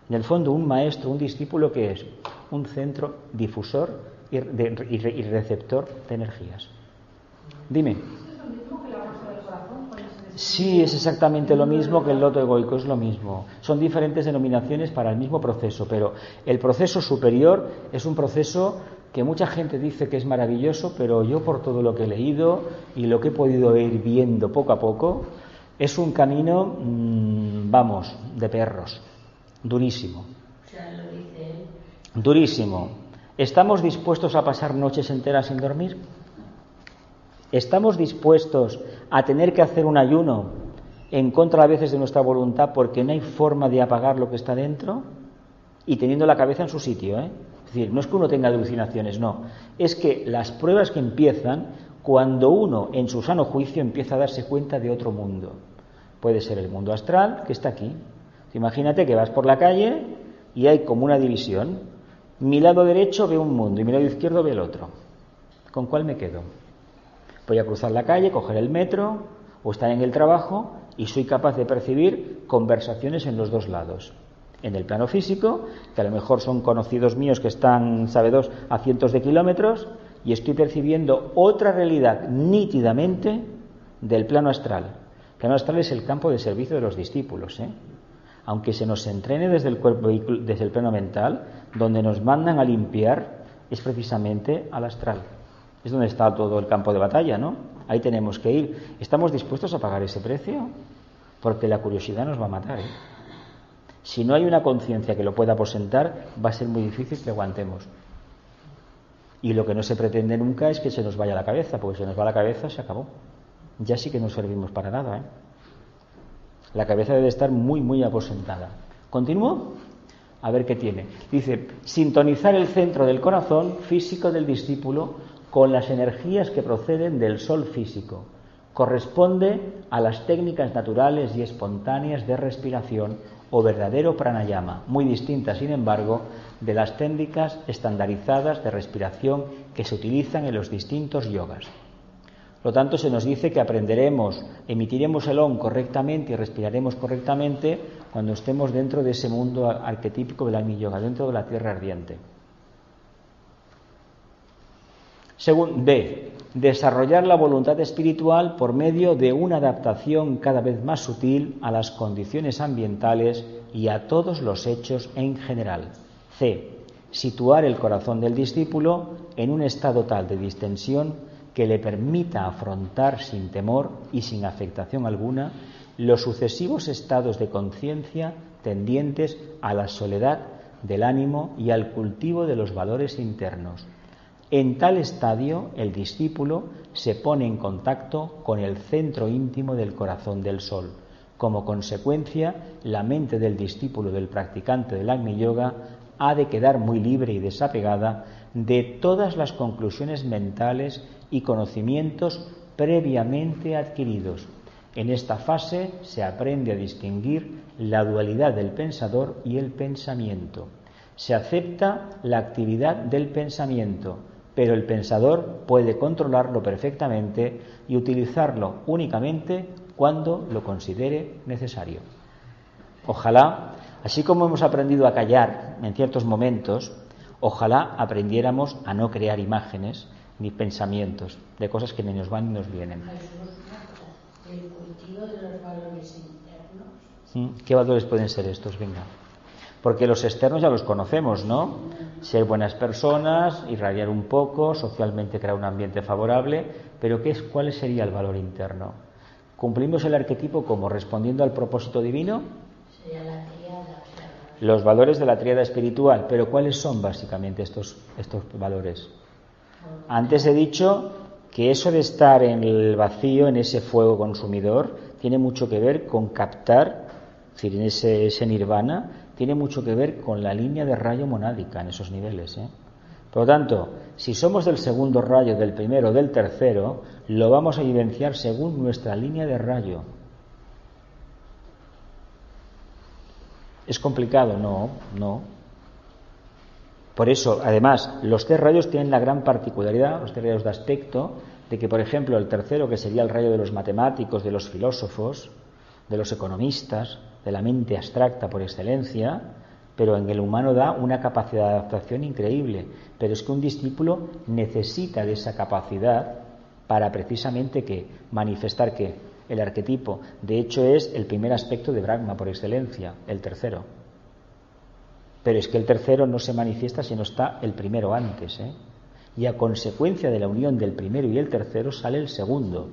En el fondo, un maestro, un discípulo, ¿qué es? Un centro difusor y receptor de energías. Dime. ¿Es lo mismo que la masa del corazón? Sí, es exactamente lo mismo que el loto egoico, es lo mismo. Son diferentes denominaciones para el mismo proceso, pero el proceso superior es un proceso que mucha gente dice que es maravilloso, pero yo, por todo lo que he leído y lo que he podido ir viendo poco a poco, es un camino, de perros. Durísimo. Durísimo. ¿Estamos dispuestos a pasar noches enteras sin dormir? ¿Estamos dispuestos a tener que hacer un ayuno en contra a veces de nuestra voluntad porque no hay forma de apagar lo que está dentro? Y teniendo la cabeza en su sitio, ¿eh? Es decir, no es que uno tenga alucinaciones, no. Es que las pruebas que empiezan cuando uno, en su sano juicio, empieza a darse cuenta de otro mundo. Puede ser el mundo astral, que está aquí. Imagínate que vas por la calle y hay como una división. Mi lado derecho ve un mundo y mi lado izquierdo ve el otro. ¿Con cuál me quedo? Voy a cruzar la calle, coger el metro o estar en el trabajo y soy capaz de percibir conversaciones en los dos lados. En el plano físico, que a lo mejor son conocidos míos que están, sabedores, a cientos de kilómetros, y estoy percibiendo otra realidad nítidamente del plano astral. El plano astral es el campo de servicio de los discípulos, Aunque se nos entrene desde el cuerpo, desde el plano mental, donde nos mandan a limpiar es precisamente al astral. Es donde está todo el campo de batalla, ¿no? Ahí tenemos que ir. ¿Estamos dispuestos a pagar ese precio? Porque la curiosidad nos va a matar, Si no hay una conciencia que lo pueda aposentar, va a ser muy difícil que aguantemos. Y lo que no se pretende nunca es que se nos vaya la cabeza, porque si se nos va la cabeza, se acabó. Ya sí que no servimos para nada, La cabeza debe estar muy, muy aposentada. ¿Continúo? A ver qué tiene. Dice, sintonizar el centro del corazón físico del discípulo con las energías que proceden del sol físico. Corresponde a las técnicas naturales y espontáneas de respiración o verdadero pranayama, muy distintas, sin embargo, de las técnicas estandarizadas de respiración que se utilizan en los distintos yogas. Por lo tanto, se nos dice que aprenderemos, emitiremos el OM correctamente y respiraremos correctamente cuando estemos dentro de ese mundo arquetípico del Agni Yoga, dentro de la tierra ardiente. Según D, desarrollar la voluntad espiritual por medio de una adaptación cada vez más sutil a las condiciones ambientales y a todos los hechos en general. C, situar el corazón del discípulo en un estado tal de distensión que le permita afrontar sin temor y sin afectación alguna los sucesivos estados de conciencia tendientes a la soledad del ánimo y al cultivo de los valores internos. En tal estadio, el discípulo se pone en contacto con el centro íntimo del corazón del sol. Como consecuencia, la mente del discípulo del practicante del Agni Yoga ha de quedar muy libre y desapegada de todas las conclusiones mentales y conocimientos previamente adquiridos. En esta fase se aprende a distinguir la dualidad del pensador y el pensamiento. Se acepta la actividad del pensamiento, pero el pensador puede controlarlo perfectamente y utilizarlo únicamente cuando lo considere necesario. Ojalá, así como hemos aprendido a callar en ciertos momentos, ojalá aprendiéramos a no crear imágenes ni pensamientos de cosas que ni nos van ni nos vienen. El cultivo de los valores internos. ¿Qué valores pueden ser estos? Venga. Porque los externos ya los conocemos, ¿no? Ser buenas personas, irradiar un poco, socialmente crear un ambiente favorable, pero ¿cuál sería el valor interno? ¿Cumplimos el arquetipo como respondiendo al propósito divino? Sería la tríada. Los valores de la tríada espiritual, pero ¿cuáles son básicamente estos valores? Antes he dicho que eso de estar en el vacío, en ese fuego consumidor, tiene mucho que ver con captar, es decir, en ese nirvana, tiene mucho que ver con la línea de rayo monádica en esos niveles. Por lo tanto, si somos del segundo rayo, del primero o del tercero, lo vamos a vivenciar según nuestra línea de rayo. ¿Es complicado? No. Por eso, además, los tres rayos tienen la gran particularidad, los tres rayos de aspecto, de que, por ejemplo, el tercero, que sería el rayo de los matemáticos, de los filósofos, de los economistas, de la mente abstracta por excelencia, pero en el humano da una capacidad de adaptación increíble. Pero es que un discípulo necesita de esa capacidad para precisamente manifestar el arquetipo. De hecho, es el primer aspecto de Brahma por excelencia, el tercero. Pero es que el tercero no se manifiesta si no está el primero antes, Y a consecuencia de la unión del primero y el tercero sale el segundo.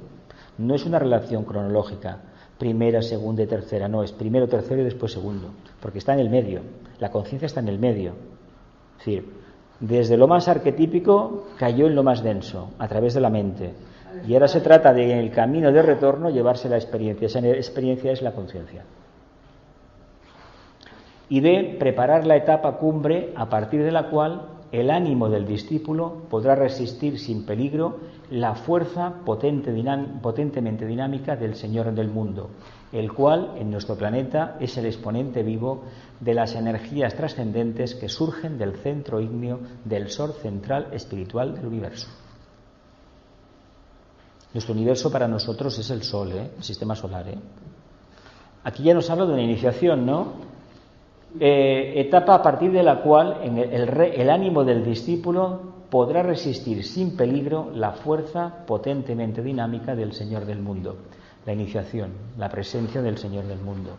No es una relación cronológica, primera, segunda y tercera, no, es primero, tercero y después segundo, porque está en el medio, la conciencia está en el medio. Es decir, desde lo más arquetípico cayó en lo más denso, a través de la mente. Y ahora se trata de, en el camino de retorno, llevarse la experiencia. Esa experiencia es la conciencia. Y de preparar la etapa cumbre a partir de la cual el ánimo del discípulo podrá resistir sin peligro la fuerza potentemente dinámica del Señor del mundo, el cual en nuestro planeta es el exponente vivo de las energías trascendentes que surgen del centro ígneo del sol central espiritual del universo. Nuestro universo para nosotros es el Sol, el sistema solar. Aquí ya nos habla de una iniciación, ¿no? Etapa a partir de la cual el ánimo del discípulo podrá resistir sin peligro la fuerza potentemente dinámica del Señor del mundo. La iniciación, la presencia del Señor del mundo.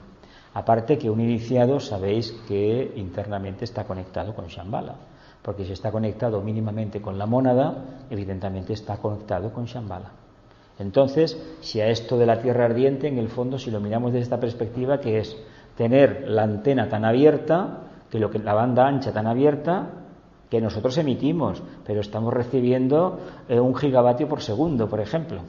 Aparte que un iniciado sabéis que internamente está conectado con Shambhala, porque si está conectado mínimamente con la mónada, evidentemente está conectado con Shambhala. Entonces, si a esto de la tierra ardiente, en el fondo, si lo miramos desde esta perspectiva, que es tener la antena tan abierta, la banda ancha tan abierta, que nosotros emitimos, pero estamos recibiendo 1 gigavatio por segundo, por ejemplo.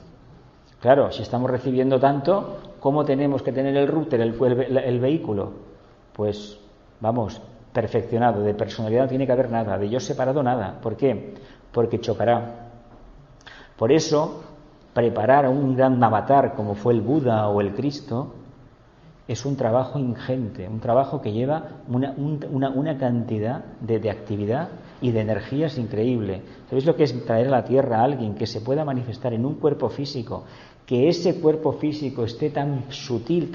Claro, si estamos recibiendo tanto, ¿cómo tenemos que tener el router, el vehículo? Pues, vamos, perfeccionado. De personalidad no tiene que haber nada, de yo separado nada. ¿Por qué? Porque chocará. Por eso, preparar a un gran avatar como fue el Buda o el Cristo es un trabajo ingente, un trabajo que lleva una cantidad de actividad y de energías increíble. ¿Sabéis lo que es traer a la Tierra a alguien que se pueda manifestar en un cuerpo físico, que ese cuerpo físico esté tan sutil,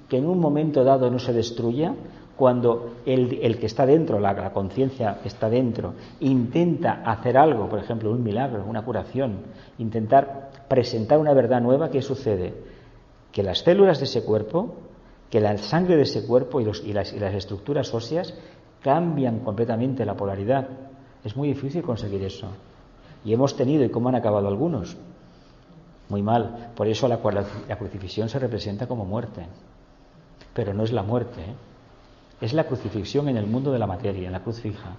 que en un momento dado no se destruya? Cuando el que está dentro, la conciencia que está dentro, intenta hacer algo, por ejemplo, un milagro, una curación, intentar presentar una verdad nueva, ¿qué sucede? Que las células de ese cuerpo, que la sangre de ese cuerpo y las estructuras óseas cambian completamente la polaridad. Es muy difícil conseguir eso. Y hemos tenido, ¿y cómo han acabado algunos? Muy mal. Por eso la crucifixión se representa como muerte. Pero no es la muerte, Es la crucifixión en el mundo de la materia, en la cruz fija.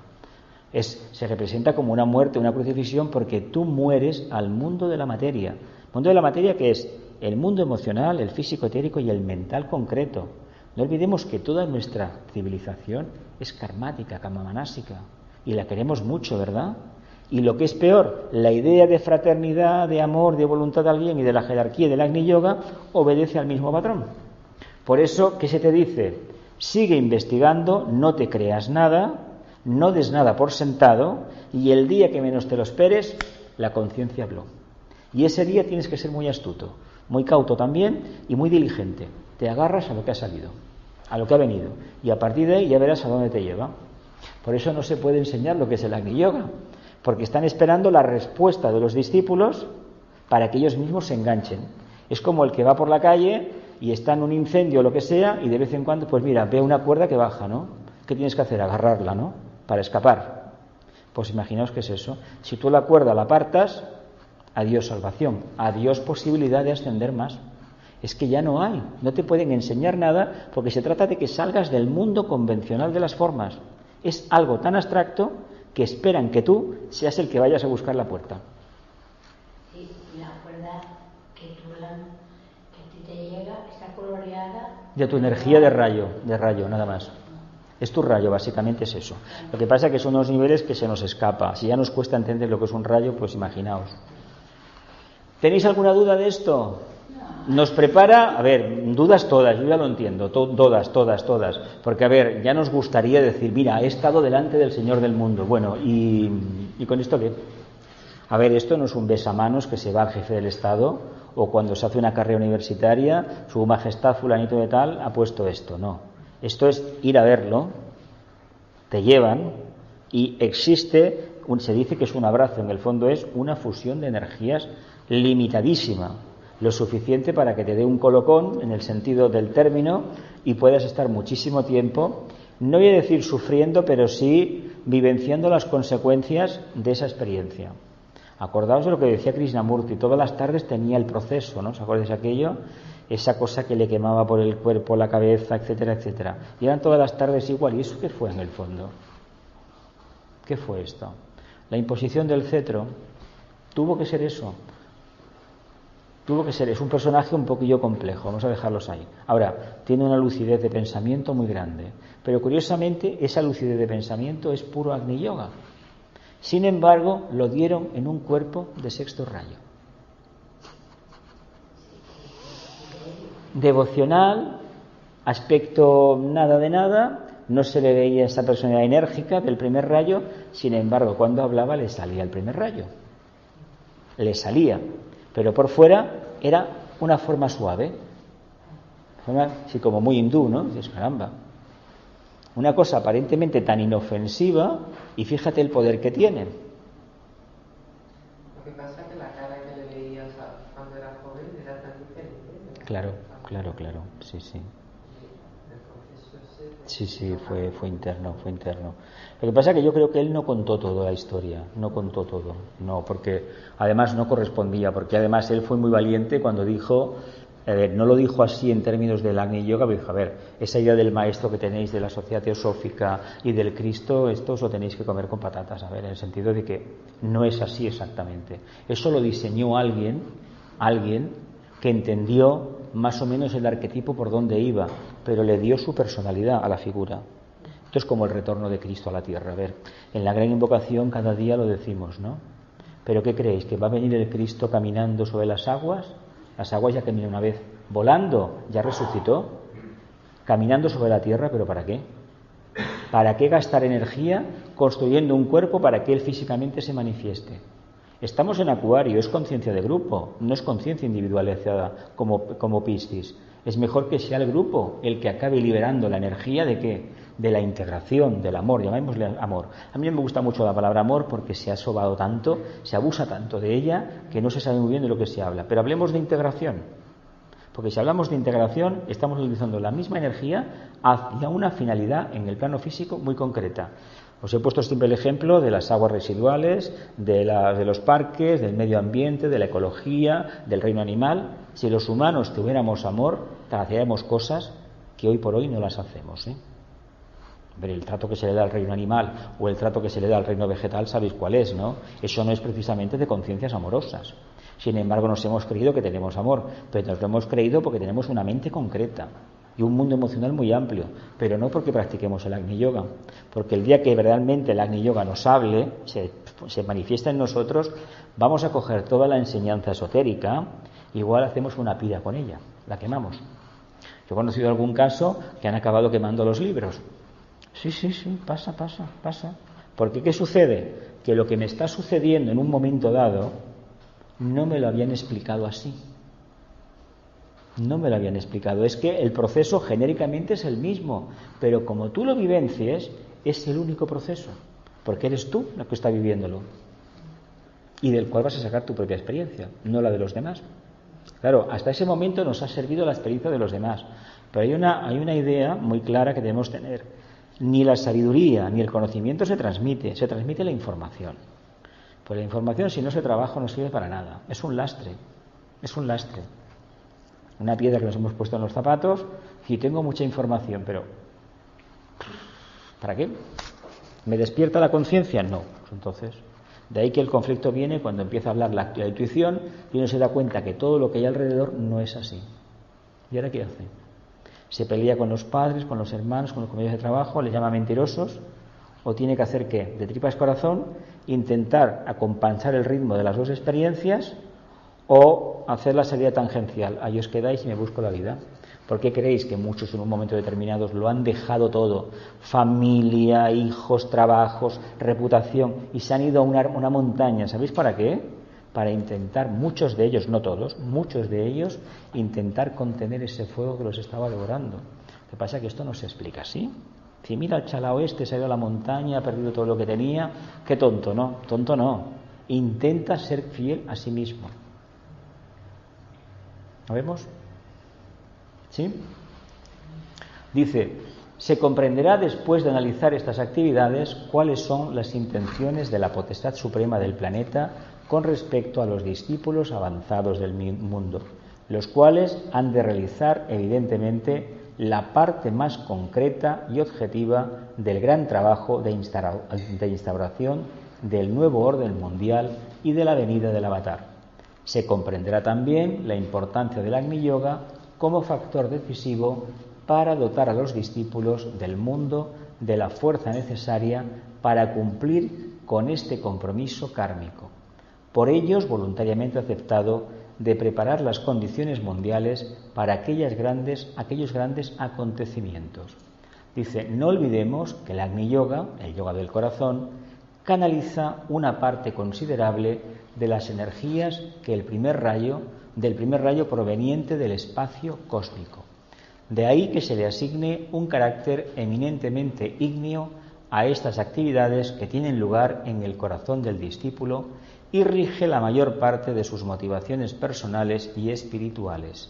Se representa como una muerte, una crucifixión, porque tú mueres al mundo de la materia. El mundo de la materia, que es el mundo emocional, el físico etérico y el mental concreto. No olvidemos que toda nuestra civilización es karmática, karmamánásica, y la queremos mucho, ¿verdad? Y lo que es peor, la idea de fraternidad, de amor, de voluntad al bien y de la jerarquía del Agni Yoga obedece al mismo patrón. Por eso, ¿qué se te dice? Sigue investigando, no te creas nada, no des nada por sentado, y el día que menos te lo esperes, la conciencia habló. Y ese día tienes que ser muy astuto, muy cauto también y muy diligente. Te agarras a lo que ha salido, a lo que ha venido, y a partir de ahí ya verás a dónde te lleva. Por eso no se puede enseñar lo que es el Agni Yoga, porque están esperando la respuesta de los discípulos para que ellos mismos se enganchen. Es como el que va por la calle y está en un incendio o lo que sea, y de vez en cuando, pues mira, ve una cuerda que baja, ¿no? ¿Qué tienes que hacer? Agarrarla, ¿no? Para escapar. Pues imaginaos qué es eso. Si tú la cuerda la apartas, adiós salvación, adiós posibilidad de ascender más. Es que ya no hay, no te pueden enseñar nada, porque se trata de que salgas del mundo convencional de las formas. Es algo tan abstracto que esperan que tú seas el que vayas a buscar la puerta. Sí, la cuerda que a ti te llega está coloreada de tu energía de rayo, nada más. Es tu rayo, básicamente es eso. Lo que pasa es que son unos niveles que se nos escapa. Si ya nos cuesta entender lo que es un rayo, pues imaginaos. ¿Tenéis alguna duda de esto? Nos prepara, a ver, dudas todas, yo ya lo entiendo, todas, porque a ver, ya nos gustaría decir, mira, he estado delante del Señor del mundo, bueno, ¿y con esto qué? A ver, esto no es un besamanos que se va al jefe del Estado, o cuando se hace una carrera universitaria, su majestad fulanito de tal ha puesto esto, no. Esto es ir a verlo, te llevan, y existe, se dice que es un abrazo, en el fondo es una fusión de energías limitadísima, lo suficiente para que te dé un colocón en el sentido del término y puedas estar muchísimo tiempo, no voy a decir sufriendo, pero sí vivenciando las consecuencias de esa experiencia. Acordaos de lo que decía Krishnamurti, todas las tardes tenía el proceso, ¿no? ¿Os acordáis de aquello? Esa cosa que le quemaba por el cuerpo, la cabeza, etcétera, etcétera. Y eran todas las tardes igual. ¿Y eso qué fue en el fondo? ¿Qué fue esto? La imposición del cetro tuvo que ser eso. Es un personaje un poquillo complejo, vamos a dejarlos ahí. Ahora, tiene una lucidez de pensamiento muy grande, pero curiosamente esa lucidez de pensamiento es puro Agni Yoga. Sin embargo, lo dieron en un cuerpo de sexto rayo. Devocional, aspecto nada de nada, no se le veía esa personalidad enérgica del primer rayo, sin embargo, cuando hablaba le salía el primer rayo. Le salía. pero por fuera era una forma suave, así como muy hindú, ¿no? Dices, caramba, una cosa aparentemente tan inofensiva y fíjate el poder que tiene. Lo que pasa es que la cara que le veías cuando era joven era tan diferente. Claro, sí. Sí, fue interno. Lo que pasa es que yo creo que él no contó toda la historia, no, porque además no correspondía, porque además él fue muy valiente cuando dijo, no lo dijo así en términos del Agni Yoga, pero dijo, a ver, esa idea del maestro que tenéis de la sociedad teosófica y del Cristo, esto os lo tenéis que comer con patatas, a ver, en el sentido de que no es así exactamente. Eso lo diseñó alguien que entendió más o menos el arquetipo por dónde iba, pero le dio su personalidad a la figura. Esto es como el retorno de Cristo a la tierra. A ver, en la gran invocación cada día lo decimos, ¿no? ¿Pero qué creéis? ¿Que va a venir el Cristo caminando sobre las aguas? Las aguas ya caminó una vez. Volando, ya resucitó. Caminando sobre la tierra, ¿pero para qué? ¿Para qué gastar energía construyendo un cuerpo para que él físicamente se manifieste? Estamos en Acuario, es conciencia de grupo, no es conciencia individualizada como Piscis. Es mejor que sea el grupo el que acabe liberando la energía de ¿qué? De la integración, del amor, llamémosle amor. A mí me gusta mucho la palabra amor porque se ha sobado tanto, se abusa tanto de ella que no se sabe muy bien de lo que se habla. Pero hablemos de integración, porque si hablamos de integración estamos utilizando la misma energía hacia una finalidad en el plano físico muy concreta. Os he puesto siempre el ejemplo de las aguas residuales, de los parques, del medio ambiente, de la ecología, del reino animal. Si los humanos tuviéramos amor, haríamos cosas que hoy por hoy no las hacemos, ¿eh? Pero el trato que se le da al reino animal o el trato que se le da al reino vegetal, sabéis cuál es, ¿no? Eso no es precisamente de conciencias amorosas. Sin embargo, nos hemos creído que tenemos amor, pero nos lo hemos creído porque tenemos una mente concreta y un mundo emocional muy amplio, pero no porque practiquemos el Agni Yoga, porque el día que realmente el Agni Yoga nos hable, se manifiesta en nosotros, vamos a coger toda la enseñanza esotérica, igual hacemos una pira con ella, la quemamos. Yo he conocido algún caso que han acabado quemando los libros. Sí, pasa. Porque ¿qué sucede? Que lo que me está sucediendo en un momento dado no me lo habían explicado así. No me lo habían explicado. Es que el proceso genéricamente es el mismo, pero como tú lo vivencies, es el único proceso, porque eres tú el que está viviéndolo y del cual vas a sacar tu propia experiencia, no la de los demás. Claro, hasta ese momento nos ha servido la experiencia de los demás, pero hay una idea muy clara que debemos tener. Ni la sabiduría ni el conocimiento se transmite la información. Pues la información, si no se trabaja, no sirve para nada. Es un lastre. Una piedra que nos hemos puesto en los zapatos. Si tengo mucha información, pero ¿para qué? ¿Me despierta la conciencia? No. Pues entonces, de ahí que el conflicto viene cuando empieza a hablar la intuición y uno se da cuenta que todo lo que hay alrededor no es así. ¿Y ahora qué hace? Se pelea con los padres, con los hermanos, con los compañeros de trabajo, les llama mentirosos, o tiene que hacer ¿qué? De tripas corazón, intentar acompasar el ritmo de las dos experiencias o hacer la salida tangencial. Ahí os quedáis y me busco la vida. ¿Por qué creéis que muchos en un momento determinado lo han dejado todo? Familia, hijos, trabajos, reputación, y se han ido a una montaña. ¿Sabéis para qué? Para intentar, muchos de ellos, no todos, muchos de ellos, intentar contener ese fuego que los estaba devorando. Lo que pasa es que esto no se explica así. Si mira el chalao este, se ha ido a la montaña, ha perdido todo lo que tenía, qué tonto, ¿no? Tonto no. Intenta ser fiel a sí mismo. ¿Lo vemos? ¿Sí? Dice, se comprenderá después de analizar estas actividades cuáles son las intenciones de la potestad suprema del planeta con respecto a los discípulos avanzados del mundo, los cuales han de realizar evidentemente la parte más concreta y objetiva del gran trabajo de instauración del nuevo orden mundial y de la venida del Avatar. Se comprenderá también la importancia del Agni Yoga como factor decisivo para dotar a los discípulos del mundo de la fuerza necesaria para cumplir con este compromiso kármico, por ellos voluntariamente aceptado, de preparar las condiciones mundiales para aquellos grandes acontecimientos. Dice, no olvidemos que el Agni Yoga, el yoga del corazón, canaliza una parte considerable de las energías del primer rayo proveniente del espacio cósmico. De ahí que se le asigne un carácter eminentemente ígneo a estas actividades que tienen lugar en el corazón del discípulo y rige la mayor parte de sus motivaciones personales y espirituales.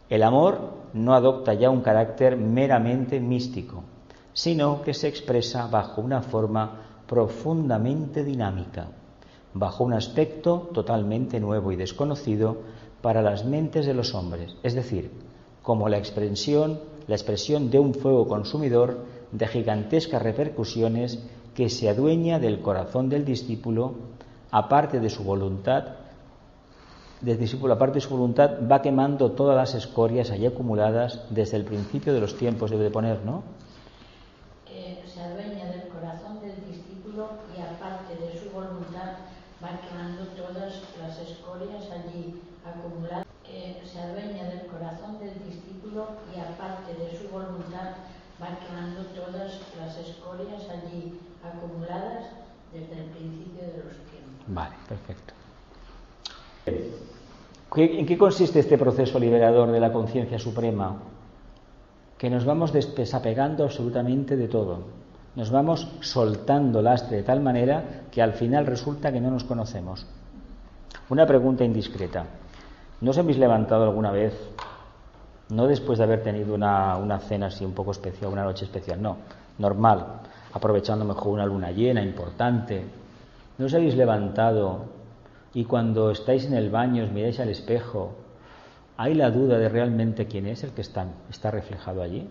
El amor no adopta ya un carácter meramente místico, sino que se expresa bajo una forma profundamente dinámica, bajo un aspecto totalmente nuevo y desconocido para las mentes de los hombres, es decir, como la expresión de un fuego consumidor de gigantescas repercusiones que se adueña del corazón del discípulo, aparte de su voluntad, va quemando todas las escorias allí acumuladas desde el principio de los tiempos, debe de poner, ¿no? Se adueña del corazón del discípulo y aparte de su voluntad va quemando todas las escorias allí acumuladas. Se adueña del corazón del discípulo y aparte de su voluntad va quemando todas las escorias allí acumuladas desde el principio de los tiempos. Vale, perfecto. ¿En qué consiste este proceso liberador de la conciencia suprema? Que nos vamos desapegando absolutamente de todo. Nos vamos soltando lastre de tal manera que al final resulta que no nos conocemos. Una pregunta indiscreta. ¿No os habéis levantado alguna vez, no después de haber tenido una cena así un poco especial, una noche especial, no, normal, aprovechando mejor una luna llena, importante? ¿No os habéis levantado y cuando estáis en el baño os miráis al espejo, hay la duda de realmente quién es el que está reflejado allí?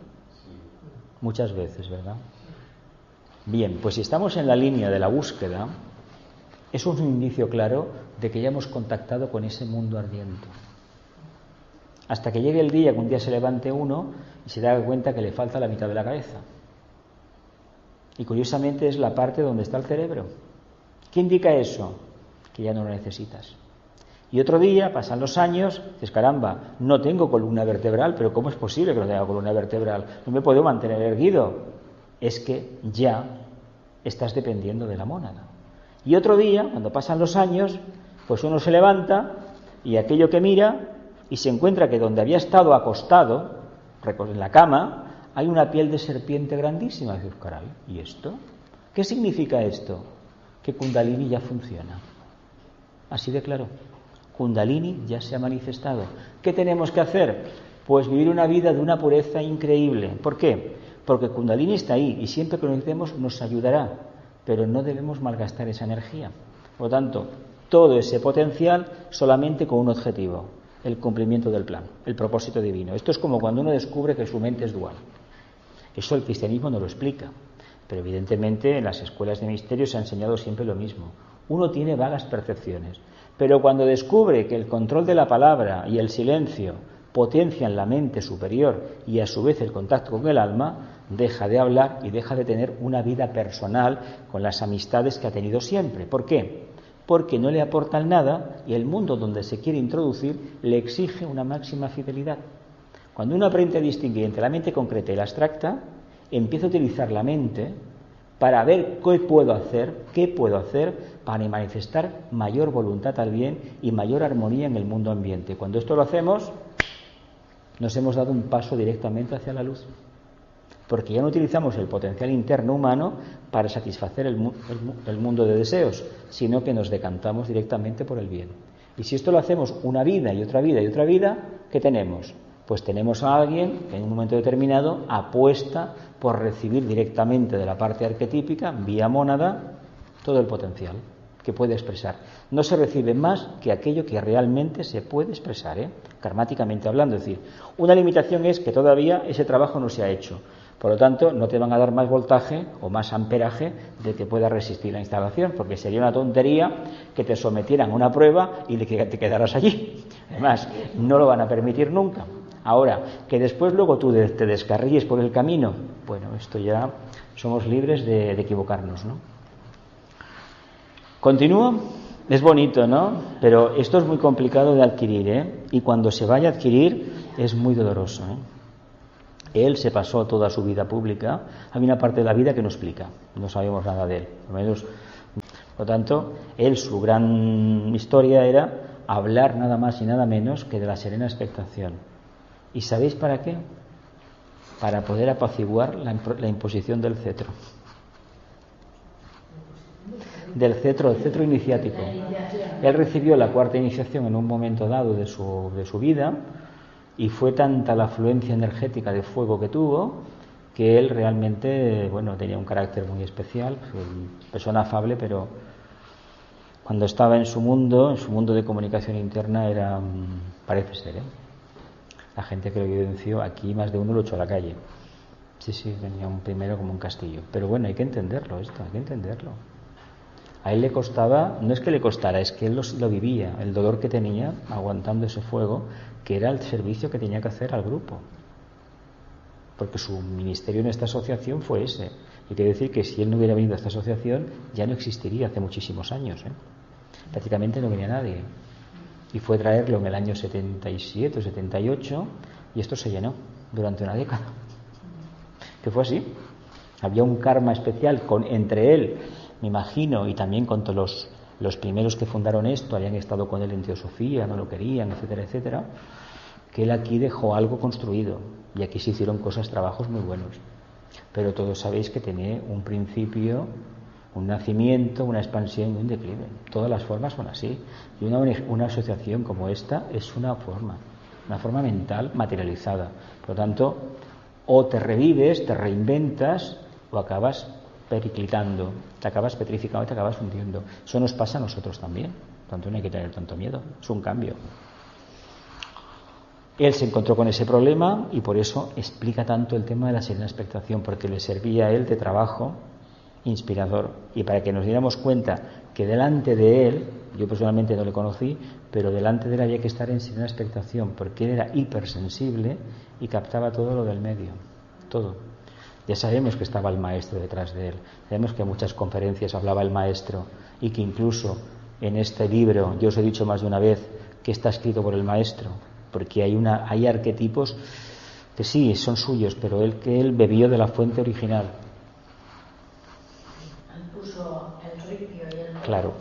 Muchas veces, ¿verdad? Bien, pues si estamos en la línea de la búsqueda, eso es un indicio claro de que ya hemos contactado con ese mundo ardiente. Hasta que llegue el día que un día se levante uno y se da cuenta que le falta la mitad de la cabeza. Y curiosamente es la parte donde está el cerebro. ¿Qué indica eso? Que ya no lo necesitas. Y otro día, pasan los años, dices, caramba, no tengo columna vertebral, pero ¿cómo es posible que no tenga columna vertebral? No me puedo mantener erguido. Es que ya estás dependiendo de la mónada. Y otro día, cuando pasan los años, pues uno se levanta y aquello que mira y se encuentra que donde había estado acostado, en la cama, hay una piel de serpiente grandísima. Dices, caray, ¿y esto? ¿Qué significa esto? Que Kundalini ya funciona. Así de claro. Kundalini ya se ha manifestado. ¿Qué tenemos que hacer? Pues vivir una vida de una pureza increíble. ¿Por qué? Porque Kundalini está ahí y siempre que lo necesitemos nos ayudará, pero no debemos malgastar esa energía. Por lo tanto, todo ese potencial solamente con un objetivo, el cumplimiento del plan, el propósito divino. Esto es como cuando uno descubre que su mente es dual. Eso el cristianismo no lo explica, pero evidentemente en las escuelas de misterio se ha enseñado siempre lo mismo. Uno tiene vagas percepciones, pero cuando descubre que el control de la palabra y el silencio potencian la mente superior y a su vez el contacto con el alma, deja de hablar y deja de tener una vida personal con las amistades que ha tenido siempre. ¿Por qué? Porque no le aportan nada y el mundo donde se quiere introducir le exige una máxima fidelidad. Cuando uno aprende a distinguir entre la mente concreta y la abstracta, empieza a utilizar la mente para ver qué puedo hacer para manifestar mayor voluntad al bien y mayor armonía en el mundo ambiente. Cuando esto lo hacemos, nos hemos dado un paso directamente hacia la luz, porque ya no utilizamos el potencial interno humano para satisfacer el mundo de deseos, sino que nos decantamos directamente por el bien. Y si esto lo hacemos una vida y otra vida y otra vida, ¿qué tenemos? Pues tenemos a alguien que en un momento determinado apuesta por recibir directamente de la parte arquetípica, vía mónada, todo el potencial que puede expresar. No se recibe más que aquello que realmente se puede expresar, karmáticamente hablando. Es decir, una limitación es que todavía ese trabajo no se ha hecho. Por lo tanto, no te van a dar más voltaje o más amperaje de que pueda resistir la instalación, porque sería una tontería que te sometieran a una prueba y que te quedaras allí. Además, no lo van a permitir nunca. Ahora, que después luego tú te descarríes por el camino, bueno, esto ya somos libres de equivocarnos, ¿no? ¿Continúo? Es bonito, ¿no? Pero esto es muy complicado de adquirir, y cuando se vaya a adquirir es muy doloroso, Él se pasó toda su vida pública. Hay una parte de la vida que no explica, no sabemos nada de él, al menos Por lo tanto, él, su gran historia era hablar nada más y nada menos que de la serena expectación. ¿Y sabéis para qué? Para poder apaciguar la imposición del cetro. El cetro iniciático. Él recibió la cuarta iniciación en un momento dado de su vida, y fue tanta la afluencia energética de fuego que tuvo, que él realmente, tenía un carácter muy especial, persona afable, pero cuando estaba en su mundo de comunicación interna, parece ser, la gente que lo vivenció, aquí más de uno lo echó a la calle. Sí, venía un primero como un castillo. Pero hay que entenderlo hay que entenderlo. A él le costaba, no es que le costara, es que él lo vivía, el dolor que tenía aguantando ese fuego, que era el servicio que tenía que hacer al grupo. Porque su ministerio en esta asociación fue ese. Y quiero decir que si él no hubiera venido a esta asociación, ya no existiría hace muchísimos años. Prácticamente no venía nadie. Y fue traerlo en el año 77 o 78, y esto se llenó durante una década. Que fue así. Había un karma especial entre él, me imagino, y también con todos los primeros que fundaron esto, habían estado con él en Teosofía, no lo querían, etcétera, etcétera, que él aquí dejó algo construido, y aquí se hicieron trabajos muy buenos. Pero todos sabéis que tiene un principio, un nacimiento, una expansión y un declive. Todas las formas son así. Y una asociación como esta es una forma mental materializada. Por lo tanto, o te revives, te reinventas, o acabas periclitando, te acabas petrificando, te acabas hundiendo. Eso nos pasa a nosotros también. Por lo tanto, no hay que tener tanto miedo. Es un cambio. Él se encontró con ese problema y por eso explica tanto el tema de la serena expectación, porque le servía a él de trabajo inspirador, y para que nos diéramos cuenta que delante de él, yo personalmente no le conocí, pero delante de él había que estar en serena expectación, porque él era hipersensible y captaba todo lo del medio, todo. Ya sabemos que estaba el maestro detrás de él, sabemos que en muchas conferencias hablaba el maestro, y que incluso en este libro, yo os he dicho más de una vez que está escrito por el maestro, porque hay arquetipos que sí, son suyos, pero él bebió de la fuente original. Claro.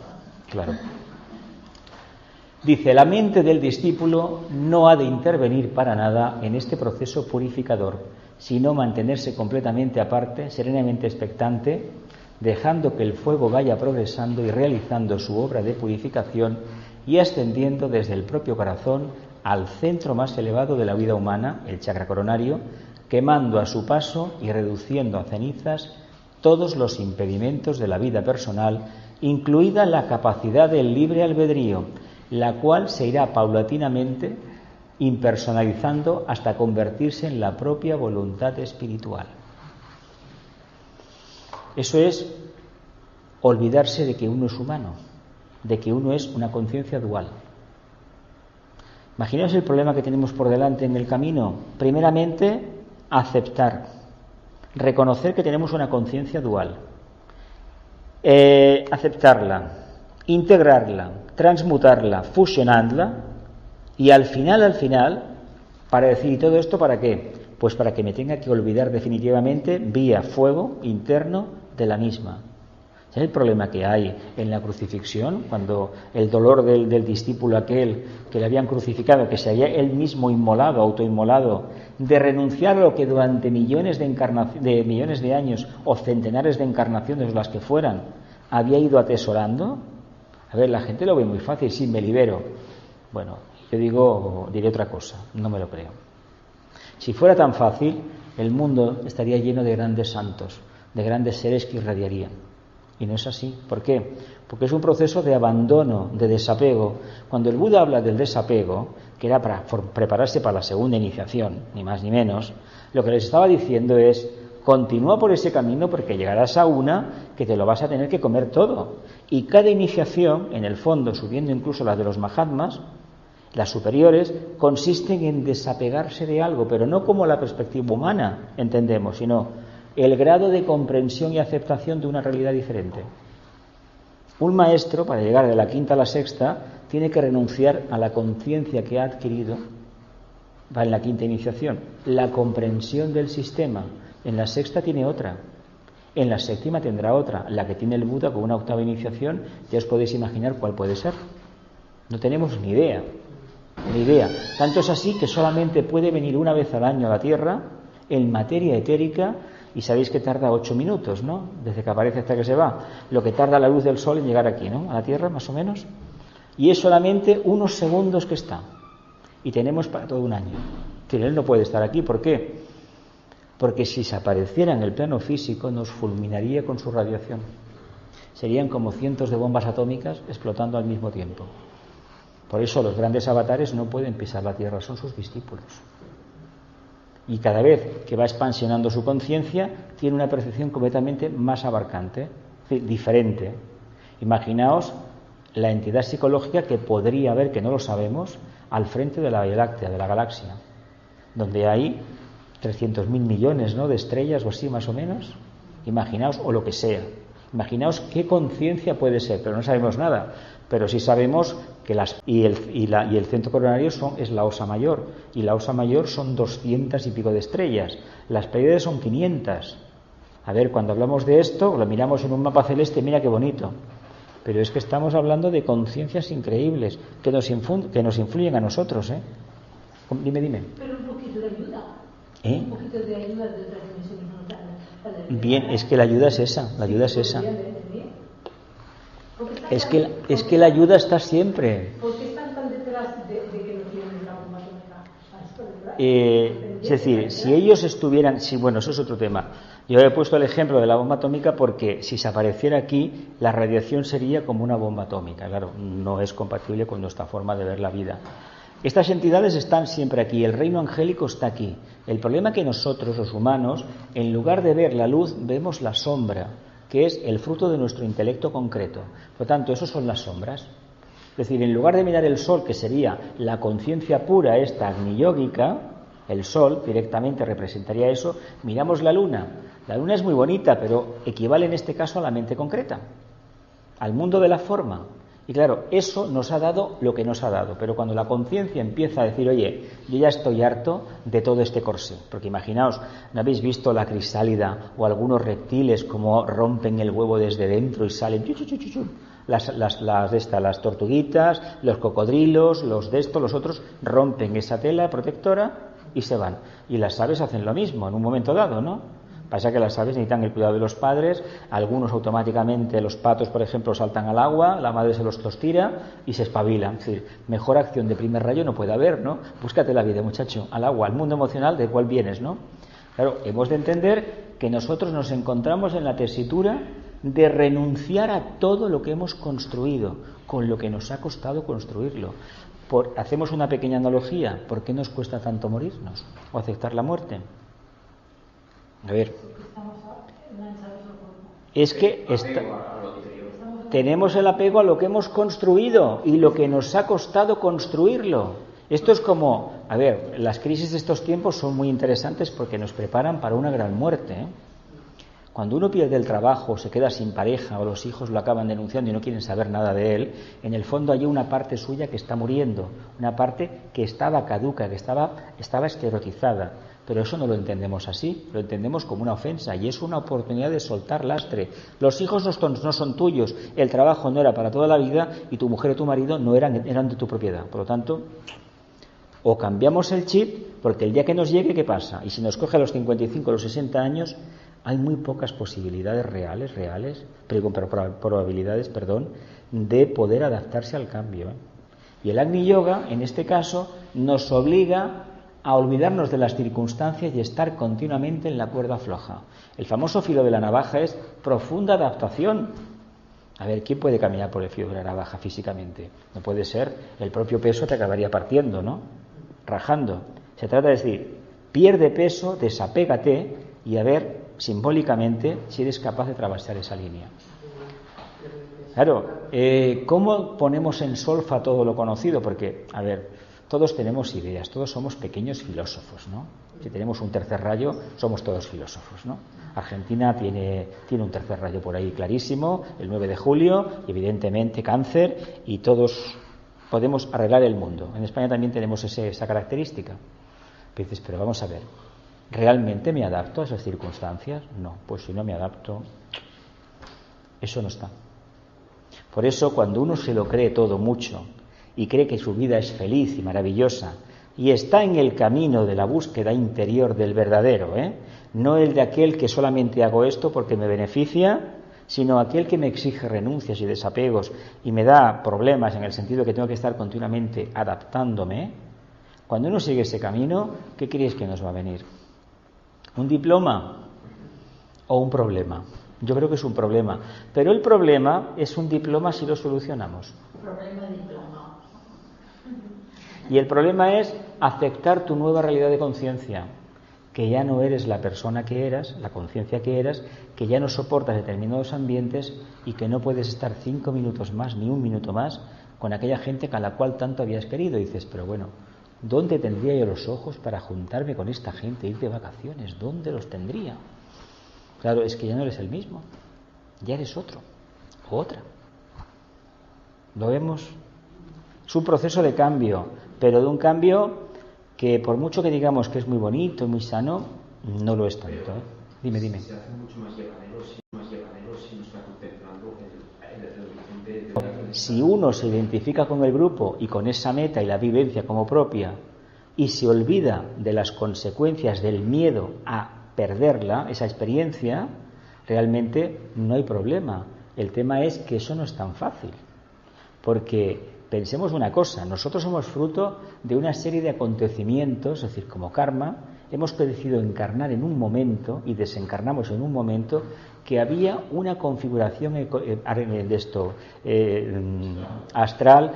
Dice, la mente del discípulo no ha de intervenir para nada en este proceso purificador, sino mantenerse completamente aparte, serenamente expectante, dejando que el fuego vaya progresando y realizando su obra de purificación y ascendiendo desde el propio corazón al centro más elevado de la vida humana, el chakra coronario, quemando a su paso y reduciendo a cenizas todos los impedimentos de la vida personal, incluida la capacidad del libre albedrío, la cual se irá paulatinamente impersonalizando hasta convertirse en la propia voluntad espiritual. Eso es olvidarse de que uno es humano, de que uno es una conciencia dual. Imaginaos el problema que tenemos por delante en el camino. Primeramente, aceptar, reconocer que tenemos una conciencia dual, aceptarla, integrarla, transmutarla, fusionarla, y al final, para decir, ¿y todo esto para qué? Pues para que me tenga que olvidar definitivamente, vía fuego interno, de la misma. ¿Es el problema que hay en la crucifixión? Cuando el dolor del discípulo aquel que le habían crucificado, que se había él mismo inmolado, autoinmolado, de renunciar a lo que durante millones de años o centenares de encarnaciones, las que fueran, había ido atesorando. A ver, la gente lo ve muy fácil, sí, me libero. Bueno, yo diré otra cosa, no me lo creo. Si fuera tan fácil, el mundo estaría lleno de grandes santos, de grandes seres que irradiarían. Y no es así. ¿Por qué? Porque es un proceso de abandono, de desapego. Cuando el Buda habla del desapego, que era para prepararse para la segunda iniciación, ni más ni menos, lo que les estaba diciendo es, continúa por ese camino porque llegarás a una que te lo vas a tener que comer todo. Y cada iniciación, en el fondo, subiendo incluso las de los Mahatmas, las superiores, consisten en desapegarse de algo, pero no como la perspectiva humana, entendemos, sino el grado de comprensión y aceptación de una realidad diferente. Un maestro, para llegar de la quinta a la sexta, tiene que renunciar a la conciencia que ha adquirido, va en la quinta iniciación, la comprensión del sistema. En la sexta tiene otra. En la séptima tendrá otra, la que tiene el Buda con una octava iniciación, ya os podéis imaginar cuál puede ser. No tenemos ni idea. Tanto es así que solamente puede venir una vez al año a la Tierra en materia etérica, y sabéis que tarda 8 minutos, ¿no? Desde que aparece hasta que se va. Lo que tarda la luz del sol en llegar aquí, ¿no? A la Tierra, más o menos. Y es solamente unos segundos que está. Y tenemos para todo un año. Pero él no puede estar aquí. ¿Por qué? Porque si se apareciera en el plano físico nos fulminaría con su radiación. Serían como cientos de bombas atómicas explotando al mismo tiempo. Por eso los grandes avatares no pueden pisar la Tierra, son sus discípulos. Y cada vez que va expansionando su conciencia, tiene una percepción completamente más abarcante, diferente. Imaginaos la entidad psicológica que podría haber, que no lo sabemos, al frente de la Vía Láctea, de la galaxia, donde hay 300.000 millones, ¿no?, de estrellas o así más o menos. Imaginaos, o lo que sea. Imaginaos qué conciencia puede ser, pero no sabemos nada. Pero sí sabemos que el centro coronario es la Osa Mayor, y la Osa Mayor son 200 y pico de estrellas. Las Pléyades son 500. A ver, cuando hablamos de esto, lo miramos en un mapa celeste, mira qué bonito. Pero es que estamos hablando de conciencias increíbles que nos influyen a nosotros, ¿eh? Dime. Pero un poquito de ayuda. Un poquito de ayuda de otras dimensiones monetanas. Bien, es que la ayuda es esa. Es que la ayuda está siempre. ¿Por qué están tan detrás de que no tienen la bomba atómica? Es decir, si ellos estuvieran... Sí, bueno, eso es otro tema. Yo he puesto el ejemplo de la bomba atómica porque si se apareciera aquí, la radiación sería como una bomba atómica. Claro, no es compatible con nuestra forma de ver la vida. Estas entidades están siempre aquí, el reino angélico está aquí. El problema es que nosotros, los humanos, en lugar de ver la luz, vemos la sombra, que es el fruto de nuestro intelecto concreto. Por lo tanto, esos son las sombras. Es decir, en lugar de mirar el sol, que sería la conciencia pura, esta agni-yógica, el sol directamente representaría eso, miramos la luna. La luna es muy bonita, pero equivale en este caso a la mente concreta, al mundo de la forma. Y claro, eso nos ha dado lo que nos ha dado, pero cuando la conciencia empieza a decir, oye, yo ya estoy harto de todo este corsé, porque imaginaos, ¿no habéis visto la crisálida o algunos reptiles como rompen el huevo desde dentro y salen las tortuguitas, los cocodrilos, los otros rompen esa tela protectora y se van? Y las aves hacen lo mismo en un momento dado, ¿no? Pasa que las aves necesitan el cuidado de los padres, algunos automáticamente, los patos, por ejemplo, saltan al agua, la madre se los tira y se espabilan. Es decir, mejor acción de primer rayo no puede haber, ¿no? Búscate la vida, muchacho, al agua, al mundo emocional del cual vienes, ¿no? Claro, hemos de entender que nosotros nos encontramos en la tesitura de renunciar a todo lo que hemos construido, con lo que nos ha costado construirlo. Hacemos una pequeña analogía, ¿por qué nos cuesta tanto morirnos o aceptar la muerte? A ver, es que tenemos el apego a lo que hemos construido y lo que nos ha costado construirlo. Esto es como, a ver, las crisis de estos tiempos son muy interesantes porque nos preparan para una gran muerte, ¿eh? Cuando uno pierde el trabajo, se queda sin pareja o los hijos lo acaban denunciando y no quieren saber nada de él, en el fondo hay una parte suya que está muriendo, una parte que estaba caduca, que estaba esclerotizada. Pero eso no lo entendemos así, lo entendemos como una ofensa y es una oportunidad de soltar lastre. Los hijos no son tuyos, el trabajo no era para toda la vida y tu mujer o tu marido no eran de tu propiedad. Por lo tanto, o cambiamos el chip, porque el día que nos llegue, ¿qué pasa? Y si nos coge a los 55 o los 60 años, hay muy pocas posibilidades probabilidades, de poder adaptarse al cambio, ¿eh? Y el Agni Yoga, en este caso, nos obliga a olvidarnos de las circunstancias y estar continuamente en la cuerda floja. El famoso filo de la navaja es profunda adaptación. A ver, ¿quién puede caminar por el filo de la navaja físicamente? No puede ser, el propio peso te acabaría partiendo, ¿no? Rajando. Se trata de decir, pierde peso, desapégate y a ver, simbólicamente, si eres capaz de atravesar esa línea. Claro, ¿cómo ponemos en solfa todo lo conocido? Porque, a ver, todos tenemos ideas, todos somos pequeños filósofos, ¿no? Si tenemos un tercer rayo, somos todos filósofos, ¿no? Argentina tiene un tercer rayo por ahí clarísimo, el 9 de julio, y evidentemente Cáncer, y todos podemos arreglar el mundo. En España también tenemos esa característica. Pero dices, pero vamos a ver, ¿Realmente me adapto a esas circunstancias? No, pues si no me adapto, eso no está. Por eso, cuando uno se lo cree todo mucho y cree que su vida es feliz y maravillosa y está en el camino de la búsqueda interior del verdadero, no el de aquel que solamente hago esto porque me beneficia, sino aquel que me exige renuncias y desapegos y me da problemas en el sentido que tengo que estar continuamente adaptándome. Cuando uno sigue ese camino, ¿qué creéis que nos va a venir? ¿Un diploma o un problema? Yo creo que es un problema, pero el problema es un diploma si lo solucionamos. Problema diploma. Y el problema es aceptar tu nueva realidad de conciencia, que ya no eres la persona que eras, la conciencia que eras, que ya no soportas determinados ambientes y que no puedes estar 5 minutos más ni 1 minuto más con aquella gente con la cual tanto habías querido. Y dices, pero bueno, ¿dónde tendría yo los ojos para juntarme con esta gente, ir de vacaciones? ¿Dónde los tendría? Claro, es que ya no eres el mismo, ya eres otro o otra. ¿Lo vemos? Es un proceso de cambio, pero de un cambio que por mucho que digamos que es muy bonito y muy sano, no lo es tanto. Dime. Se hace mucho más llevadero si no está contemplando el horizonte. Si uno se identifica con el grupo y con esa meta y la vivencia como propia y se olvida de las consecuencias del miedo a perderla, esa experiencia, realmente no hay problema. El tema es que eso no es tan fácil, porque pensemos una cosa, nosotros somos fruto de una serie de acontecimientos, es decir, como karma, hemos decidido encarnar en un momento y desencarnamos en un momento que había una configuración astral,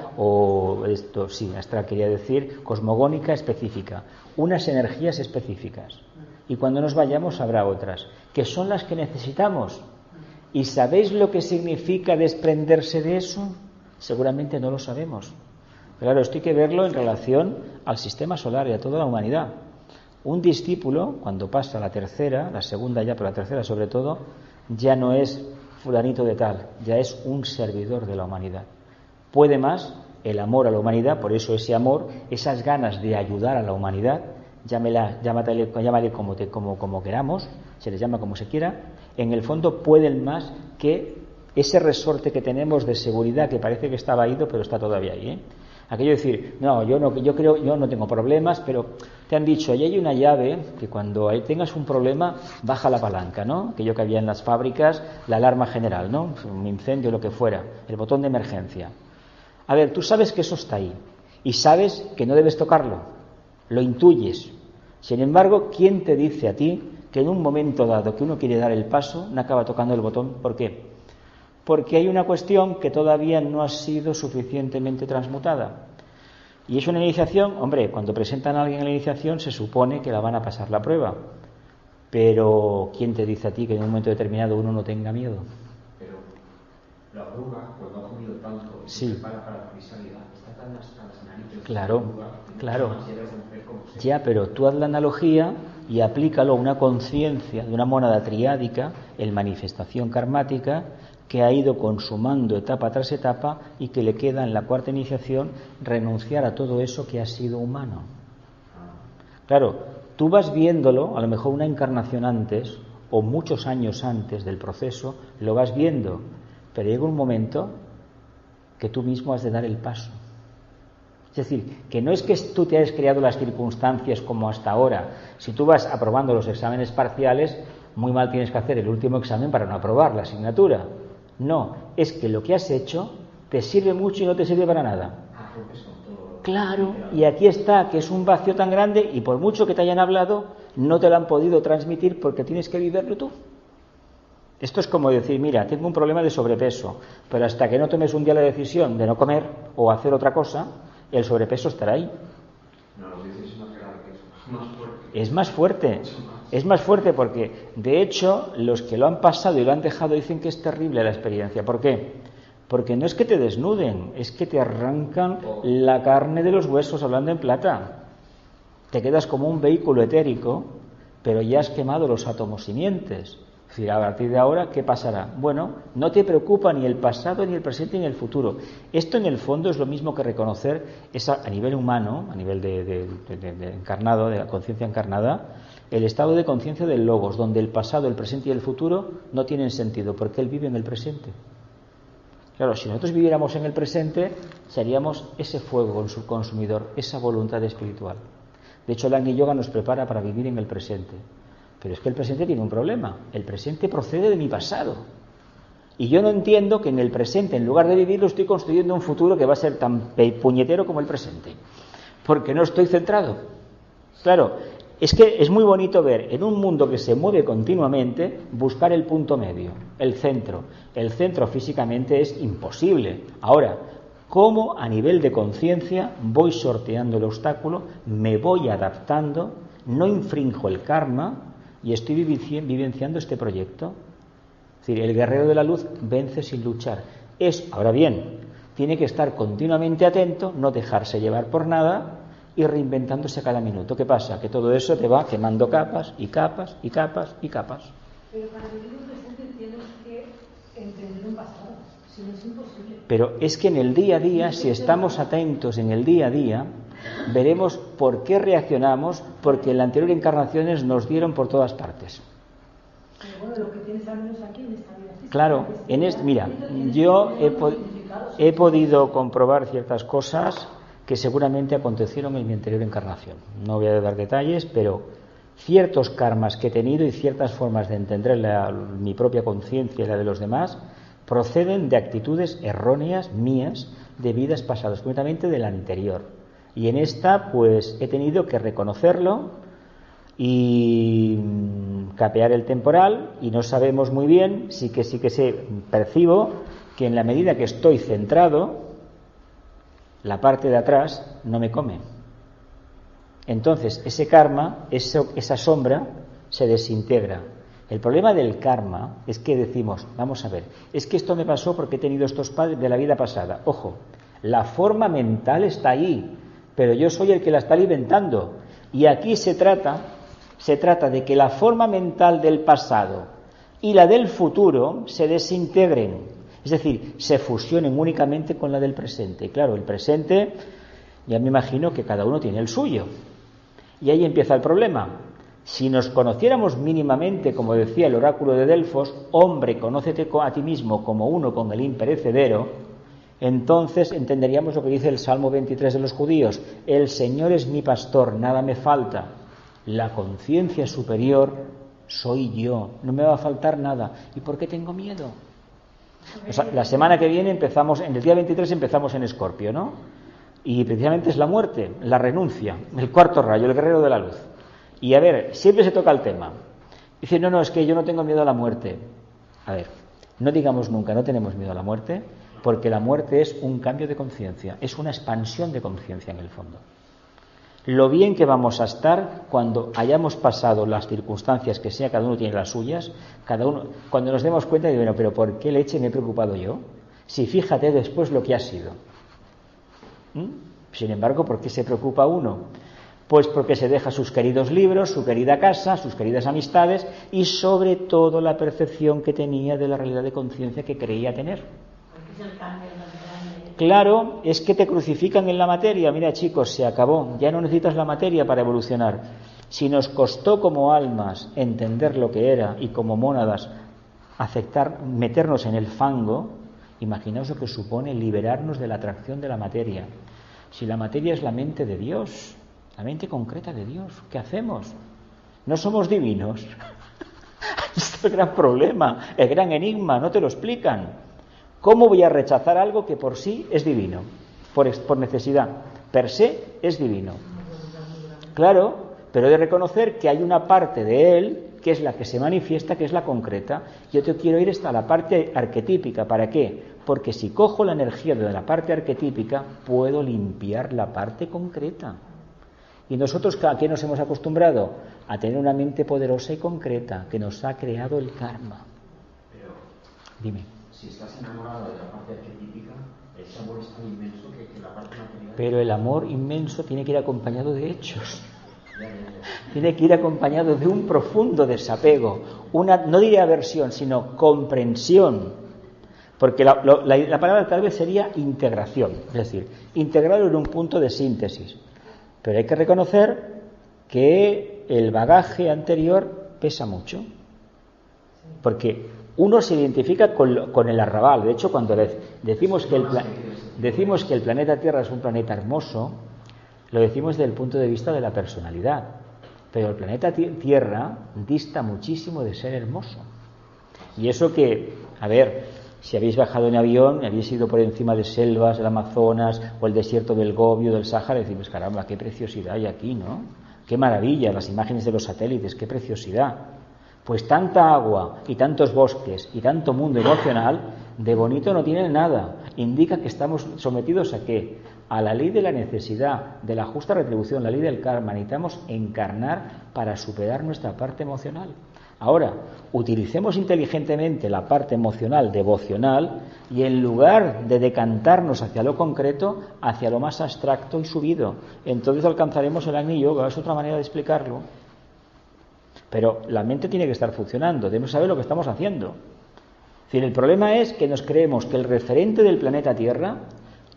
astral quería decir, cosmogónica específica, unas energías específicas. Y cuando nos vayamos habrá otras, que son las que necesitamos. ¿Y sabéis lo que significa desprenderse de eso? Seguramente no lo sabemos. Claro, esto hay que verlo en relación al sistema solar y a toda la humanidad. Un discípulo, cuando pasa a la tercera, la segunda ya, pero la tercera sobre todo, ya no es fulanito de tal, ya es un servidor de la humanidad. Puede más el amor a la humanidad, por eso ese amor, esas ganas de ayudar a la humanidad, llámale como queramos, se les llama como se quiera, en el fondo pueden más que ese resorte que tenemos de seguridad que parece que estaba ido, pero está todavía ahí, Aquello de decir, yo no tengo problemas, pero te han dicho, ahí hay una llave que cuando ahí tengas un problema, baja la palanca, ¿no? Aquello que había en las fábricas, la alarma general, ¿no? Un incendio, lo que fuera, el botón de emergencia. A ver, tú sabes que eso está ahí y sabes que no debes tocarlo, lo intuyes. Sin embargo, ¿quién te dice a ti que en un momento dado que uno quiere dar el paso, no acaba tocando el botón? ¿Por qué? Porque hay una cuestión que todavía no ha sido suficientemente transmutada. Y es una iniciación, hombre, cuando presentan a alguien en la iniciación se supone que la van a pasar la prueba. Pero ¿quién te dice a ti que en un momento determinado uno no tenga miedo? Pero la oruga, cuando ha comido tanto, sí, se prepara para la frisalidad, está tan hasta las narices. Claro, claro. No, ya, pero tú haz la analogía y aplícalo a una conciencia de una mónada triádica, en manifestación karmática, que ha ido consumando etapa tras etapa y que le queda en la cuarta iniciación renunciar a todo eso que ha sido humano. Claro, tú vas viéndolo, a lo mejor una encarnación antes o muchos años antes del proceso, lo vas viendo, pero llega un momento que tú mismo has de dar el paso. Es decir, que no es que tú te hayas creado las circunstancias como hasta ahora. Si tú vas aprobando los exámenes parciales, muy mal tienes que hacer el último examen para no aprobar la asignatura. No, es que lo que has hecho te sirve mucho y no te sirve para nada. Claro, y aquí está, que es un vacío tan grande y por mucho que te hayan hablado, no te lo han podido transmitir porque tienes que vivirlo tú. Esto es como decir, mira, tengo un problema de sobrepeso, pero hasta que no tomes un día la decisión de no comer o hacer otra cosa, el sobrepeso estará ahí. No, lo dices más grave que eso, más fuerte. Es más fuerte. Es más fuerte porque, de hecho, los que lo han pasado y lo han dejado dicen que es terrible la experiencia. ¿Por qué? Porque no es que te desnuden, es que te arrancan la carne de los huesos, hablando en plata. Te quedas como un vehículo etérico, pero ya has quemado los átomos simientes. Es decir, a partir de ahora, ¿qué pasará? Bueno, no te preocupa ni el pasado, ni el presente, ni el futuro. Esto, en el fondo, es lo mismo que reconocer esa, a nivel humano, a nivel de encarnado, de la conciencia encarnada, el estado de conciencia del logos, donde el pasado, el presente y el futuro no tienen sentido, porque él vive en el presente. Claro, si nosotros viviéramos en el presente, seríamos ese fuego consumidor, esa voluntad espiritual. De hecho, el Agni Yoga nos prepara para vivir en el presente. Pero es que el presente tiene un problema. El presente procede de mi pasado. Y yo no entiendo que en el presente, en lugar de vivirlo, estoy construyendo un futuro que va a ser tan puñetero como el presente. Porque no estoy centrado. Claro, es que es muy bonito ver en un mundo que se mueve continuamente, buscar el punto medio, el centro. El centro físicamente es imposible. Ahora, ¿cómo a nivel de conciencia voy sorteando el obstáculo, me voy adaptando, no infrinjo el karma y estoy vivenciando este proyecto? Es decir, el guerrero de la luz vence sin luchar. Ahora bien, tiene que estar continuamente atento, no dejarse llevar por nada y reinventándose cada minuto. ¿Qué pasa? Que todo eso te va quemando capas y capas y capas y capas. Pero para vivir un presente tienes que entender un pasado, si no es imposible. Pero es que en el día a día, si estamos atentos en el día a día, veremos por qué reaccionamos, porque en las anteriores encarnaciones nos dieron por todas partes. Pero bueno, lo que tienes al menos aquí en esta vida física. Claro, mira, yo he podido comprobar ciertas cosas que seguramente acontecieron en mi anterior encarnación. No voy a dar detalles, pero ciertos karmas que he tenido y ciertas formas de entender mi propia conciencia y la de los demás proceden de actitudes erróneas mías de vidas pasadas, concretamente de la anterior. Y en esta, pues, he tenido que reconocerlo y capear el temporal, y no sabemos muy bien, sí que percibo que en la medida que estoy centrado, la parte de atrás no me come. Entonces, ese karma, esa sombra, se desintegra. El problema del karma es que decimos, vamos a ver, es que esto me pasó porque he tenido estos padres de la vida pasada. Ojo, la forma mental está ahí, pero yo soy el que la está alimentando. Y aquí se trata de que la forma mental del pasado y la del futuro se desintegren. Es decir, se fusionen únicamente con la del presente. Y claro, el presente, ya me imagino que cada uno tiene el suyo. Y ahí empieza el problema. Si nos conociéramos mínimamente, como decía el oráculo de Delfos, hombre, conócete a ti mismo como uno con el imperecedero, entonces entenderíamos lo que dice el Salmo 23 de los judíos: el Señor es mi pastor, nada me falta. La conciencia superior soy yo, no me va a faltar nada. ¿Y por qué tengo miedo? O sea, la semana que viene en el día 23 empezamos en Escorpio, ¿no? Y precisamente es la muerte, la renuncia, el cuarto rayo, el guerrero de la luz. Y a ver, siempre se toca el tema. Dice, no, es que yo no tengo miedo a la muerte. A ver, no digamos nunca, no tenemos miedo a la muerte, porque la muerte es un cambio de conciencia, es una expansión de conciencia en el fondo. Lo bien que vamos a estar cuando hayamos pasado las circunstancias que sea, cada uno tiene las suyas, cuando nos demos cuenta de, bueno, pero ¿por qué leche me he preocupado yo? Si fíjate después lo que ha sido. Sin embargo, ¿por qué se preocupa uno? Pues porque se deja sus queridos libros, su querida casa, sus queridas amistades y sobre todo la percepción que tenía de la realidad de conciencia que creía tener. Porque es el cambio más grande. Claro, es que te crucifican en la materia. Mira, chicos, se acabó. Ya no necesitas la materia para evolucionar. Si nos costó como almas entender lo que era y como mónadas aceptar, meternos en el fango, imaginaos lo que supone liberarnos de la atracción de la materia. Si la materia es la mente de Dios, la mente concreta de Dios, ¿qué hacemos? ¿No somos divinos? Este es el gran problema, el gran enigma, no te lo explican. ¿Cómo voy a rechazar algo que por sí es divino? Por necesidad. Per se es divino. Claro, pero he de reconocer que hay una parte de él que es la que se manifiesta, que es la concreta. Yo te quiero ir hasta la parte arquetípica. ¿Para qué? Porque si cojo la energía de la parte arquetípica, puedo limpiar la parte concreta. Y nosotros, ¿a qué nos hemos acostumbrado? A tener una mente poderosa y concreta, que nos ha creado el karma. Pero, dime. Si estás enamorado de la parte arquetípica, ese amor es tan inmenso que la parte material... Pero el amor inmenso tiene que ir acompañado de hechos. Tiene que ir acompañado de un profundo desapego, no diré aversión, sino comprensión, porque la palabra tal vez sería integración, es decir, integrarlo en un punto de síntesis, pero hay que reconocer que el bagaje anterior pesa mucho. Porque uno se identifica con el arrabal. De hecho, cuando decimos que el planeta Tierra es un planeta hermoso, lo decimos desde el punto de vista de la personalidad. Pero el planeta Tierra dista muchísimo de ser hermoso. Y eso que, a ver, si habéis bajado en avión, habéis ido por encima de selvas, del Amazonas o el desierto del Gobi o del Sáhara, decimos, caramba, qué preciosidad hay aquí, ¿no? Qué maravilla, las imágenes de los satélites, qué preciosidad. Pues tanta agua y tantos bosques y tanto mundo emocional, de bonito no tienen nada. Indica que estamos sometidos a ¿qué? A la ley de la necesidad, de la justa retribución, la ley del karma. Necesitamos encarnar para superar nuestra parte emocional. Ahora, utilicemos inteligentemente la parte emocional, devocional, y en lugar de decantarnos hacia lo concreto, hacia lo más abstracto y subido. Entonces alcanzaremos el Agni Yoga. Es otra manera de explicarlo. Pero la mente tiene que estar funcionando, debemos saber lo que estamos haciendo. Es decir, el problema es que nos creemos que el referente del planeta Tierra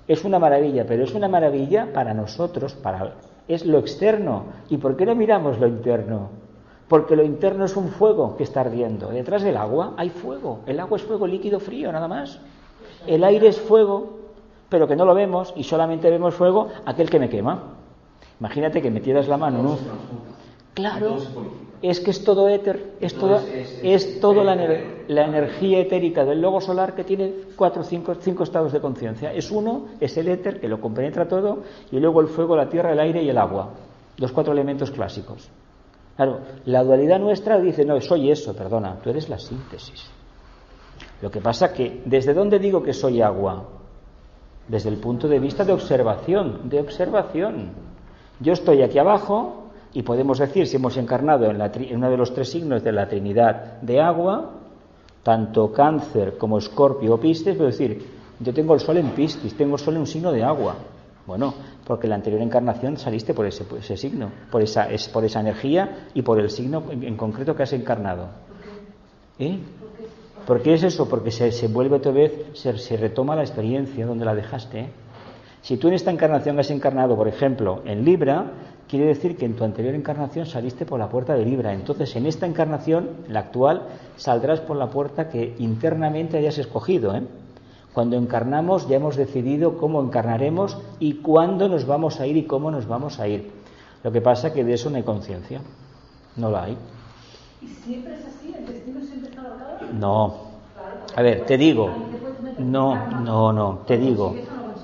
es una maravilla, pero es una maravilla para nosotros, es lo externo. ¿Y por qué no miramos lo interno? Porque lo interno es un fuego que está ardiendo. Detrás del agua hay fuego. El agua es fuego líquido frío, nada más. El aire es fuego, pero que no lo vemos, y solamente vemos fuego aquel que me quema. Imagínate que metieras la mano en un... Claro, es que es todo éter, es toda la energía etérica del logo solar que tiene 4 o 5 estados de conciencia. Es uno, es el éter que lo compenetra todo, y luego el fuego, la tierra, el aire y el agua. Los 4 elementos clásicos. Claro, la dualidad nuestra dice, no, soy eso, perdona, tú eres la síntesis. Lo que pasa que, ¿desde dónde digo que soy agua? Desde el punto de vista de observación, Yo estoy aquí abajo y podemos decir, si hemos encarnado en uno de los 3 signos de la Trinidad de agua, tanto Cáncer como Escorpio o Piscis, puedo decir, yo tengo el Sol en Piscis, tengo el Sol en un signo de agua. Bueno, porque en la anterior encarnación saliste por ese signo, por esa energía y por el signo en concreto que has encarnado. ¿Por qué es eso? Porque se vuelve otra vez, se retoma la experiencia donde la dejaste. Si tú en esta encarnación has encarnado, por ejemplo, en Libra, quiere decir que en tu anterior encarnación saliste por la puerta de Libra. Entonces, en esta encarnación, la actual, saldrás por la puerta que internamente hayas escogido. Cuando encarnamos ya hemos decidido cómo encarnaremos y cuándo nos vamos a ir y cómo nos vamos a ir. Lo que pasa es que de eso no hay conciencia. No la hay. ¿Y siempre es así? ¿El destino siempre está marcado? No. A ver, te digo.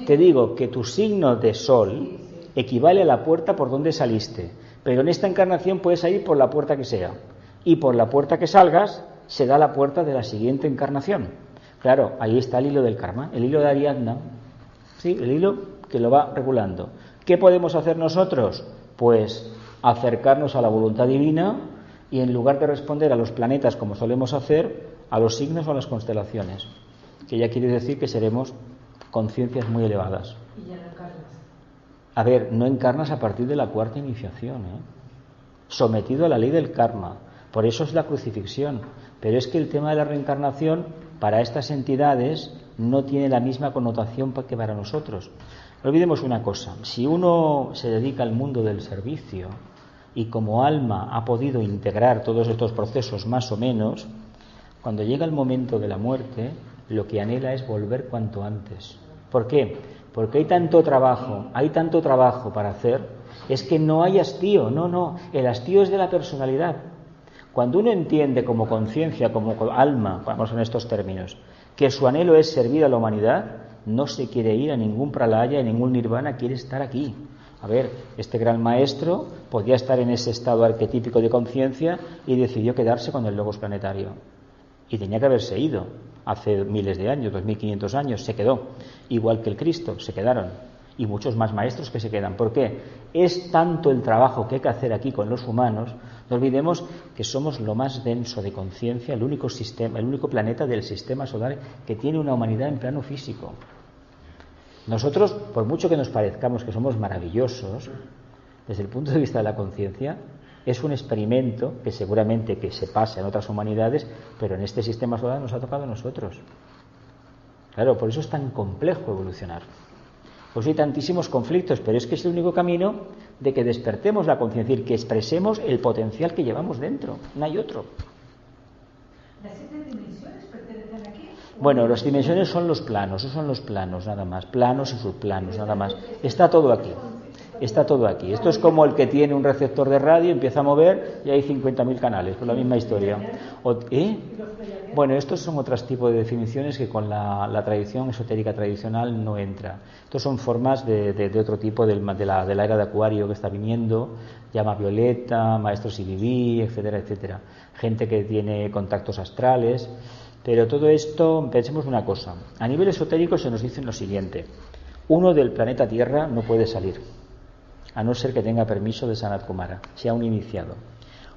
Te digo que tu signo de Sol equivale a la puerta por donde saliste. Pero en esta encarnación puedes salir por la puerta que sea. Y por la puerta que salgas se da la puerta de la siguiente encarnación. Claro, ahí está el hilo del karma, el hilo de Ariadna, ¿sí? El hilo que lo va regulando. ¿Qué podemos hacer nosotros? Pues acercarnos a la voluntad divina y en lugar de responder a los planetas como solemos hacer, a los signos o a las constelaciones, que ya quiere decir que seremos conciencias muy elevadas. Y ya no encarnas. A ver, no encarnas a partir de la 4ª iniciación, sometido a la ley del karma. Por eso es la crucifixión. Pero es que el tema de la reencarnación para estas entidades no tiene la misma connotación que para nosotros. No olvidemos una cosa, si uno se dedica al mundo del servicio y como alma ha podido integrar todos estos procesos más o menos, cuando llega el momento de la muerte, lo que anhela es volver cuanto antes. ¿Por qué? Porque hay tanto trabajo para hacer, es que no hay hastío, no, el hastío es de la personalidad. Cuando uno entiende como conciencia, como alma, vamos en estos términos, que su anhelo es servir a la humanidad, no se quiere ir a ningún pralaya, a ningún nirvana, quiere estar aquí. A ver, este gran maestro podía estar en ese estado arquetípico de conciencia y decidió quedarse con el logos planetario. Y tenía que haberse ido hace miles de años, 2500 años, se quedó. Igual que el Cristo, se quedaron. Y muchos más maestros que se quedan. ¿Por qué? Es tanto el trabajo que hay que hacer aquí con los humanos. No olvidemos que somos lo más denso de conciencia, el único planeta del sistema solar que tiene una humanidad en plano físico. Nosotros, por mucho que nos parezcamos que somos maravillosos, desde el punto de vista de la conciencia, es un experimento que seguramente que se pasa en otras humanidades, pero en este sistema solar nos ha tocado a nosotros. Claro, por eso es tan complejo evolucionar. Pues hay tantísimos conflictos, pero es que es el único camino de que despertemos la conciencia, es decir, que expresemos el potencial que llevamos dentro, no hay otro. ¿Las 7 dimensiones pertenecen aquí? Bueno, las dimensiones son los planos, esos son los planos nada más, planos y subplanos nada más. Está todo aquí. Está todo aquí. Esto es como el que tiene un receptor de radio, empieza a mover y hay 50.000 canales, por la misma historia. Bueno, estos son otros tipos de definiciones que con la tradición esotérica tradicional no entra. Estos son formas de otro tipo de la era de Acuario que está viniendo, llama violeta, maestros IBB, etcétera, etcétera. Gente que tiene contactos astrales. Pero todo esto, pensemos una cosa. A nivel esotérico se nos dice lo siguiente. Uno del planeta Tierra no puede salir, a no ser que tenga permiso de Sanat Kumara, sea un iniciado.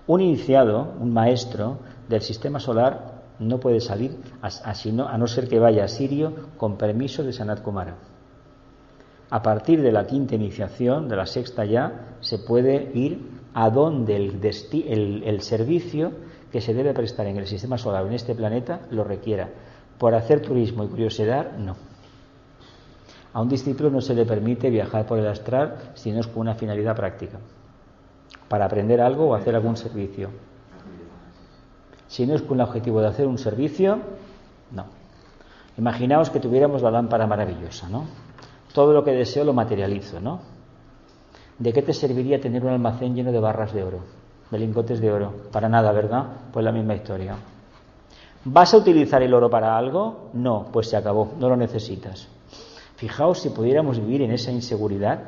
Un iniciado, un maestro del sistema solar, no puede salir a no ser que vaya a Sirio con permiso de Sanat Kumara. A partir de la 5ª iniciación, de la 6ª ya, se puede ir a donde el servicio que se debe prestar en el sistema solar o en este planeta lo requiera. Por hacer turismo y curiosidad, no. A un discípulo no se le permite viajar por el astral si no es con una finalidad práctica, para aprender algo o hacer algún servicio. Si no es con el objetivo de hacer un servicio, no. Imaginaos que tuviéramos la lámpara maravillosa, ¿no? Todo lo que deseo lo materializo, ¿no? ¿De qué te serviría tener un almacén lleno de barras de oro, de lingotes de oro? Para nada, ¿verdad? Pues la misma historia. ¿Vas a utilizar el oro para algo? No, pues se acabó, no lo necesitas. Fijaos si pudiéramos vivir en esa inseguridad.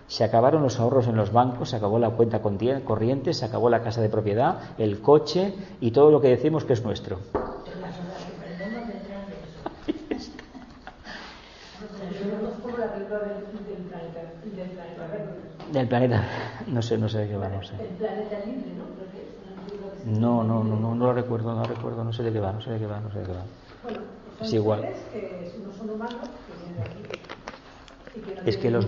Se acabaron los ahorros en los bancos, se acabó la cuenta corriente, se acabó la casa de propiedad, el coche y todo lo que decimos que es nuestro. Del planeta, no sé de qué va, no sé. El planeta libre, ¿no? No lo recuerdo, no sé de qué va. Bueno, pues es igual. Que no son humanos, que vienen aquí. Es que los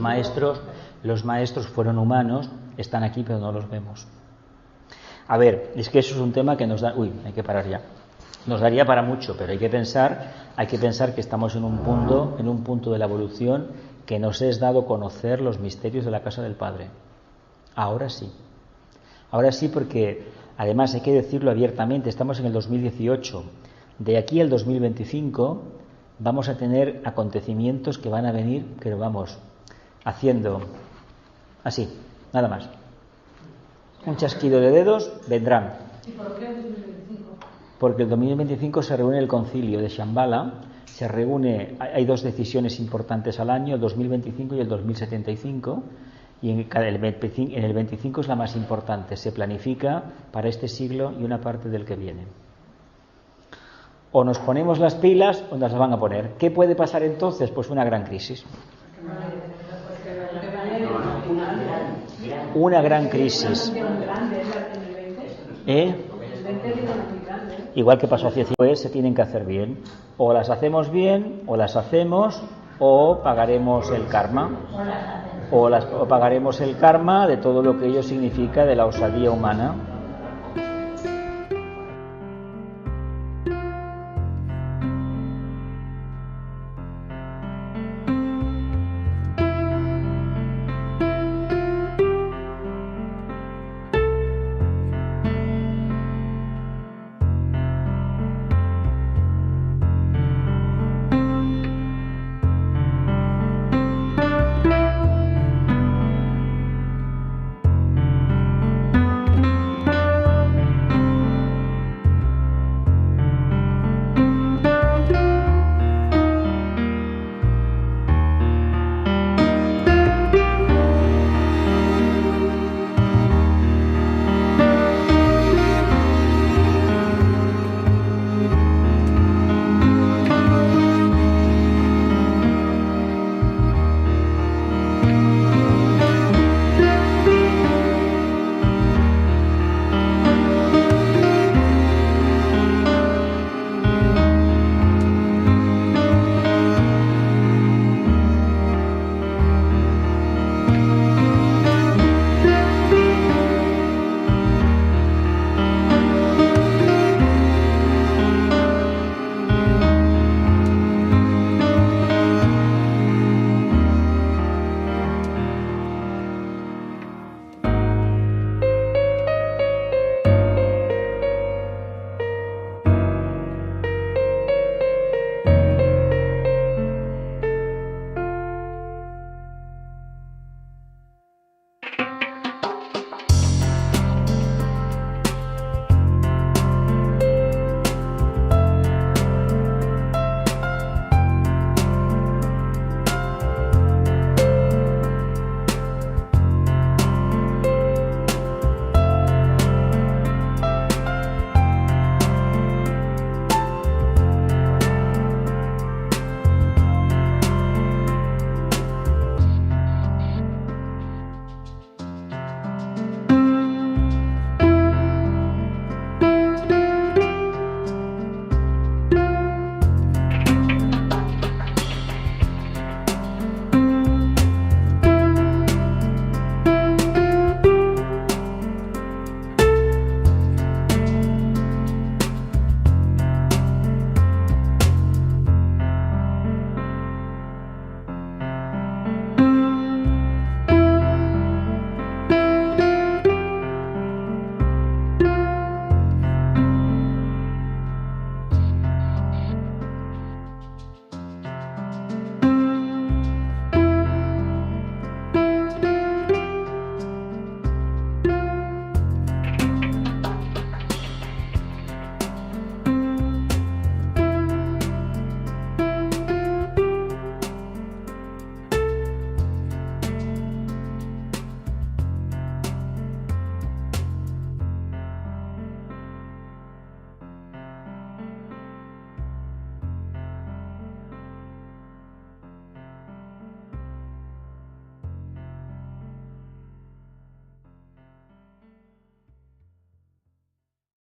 maestros fueron humanos, están aquí pero no los vemos. A ver, es que eso es un tema que nos da... hay que parar ya. Nos daría para mucho, pero hay que pensar que estamos en un punto de la evolución que nos es dado conocer los misterios de la casa del Padre. Ahora sí, porque además hay que decirlo abiertamente, estamos en el 2018. De aquí al 2025 vamos a tener acontecimientos que van a venir, pero vamos, haciendo así, nada más. Un chasquido de dedos, vendrán. ¿Y por qué el 2025? Porque el 2025 se reúne el concilio de Shambhala, hay 2 decisiones importantes al año, el 2025 y el 2075, y en el 25 es la más importante, se planifica para este siglo y una parte del que viene. O nos ponemos las pilas o nos las van a poner. ¿Qué puede pasar entonces? Pues una gran crisis. Una gran crisis. Igual que pasó hace 5 años, se tienen que hacer bien. O las hacemos bien, o las hacemos, o pagaremos el karma. O pagaremos el karma de todo lo que ello significa de la osadía humana.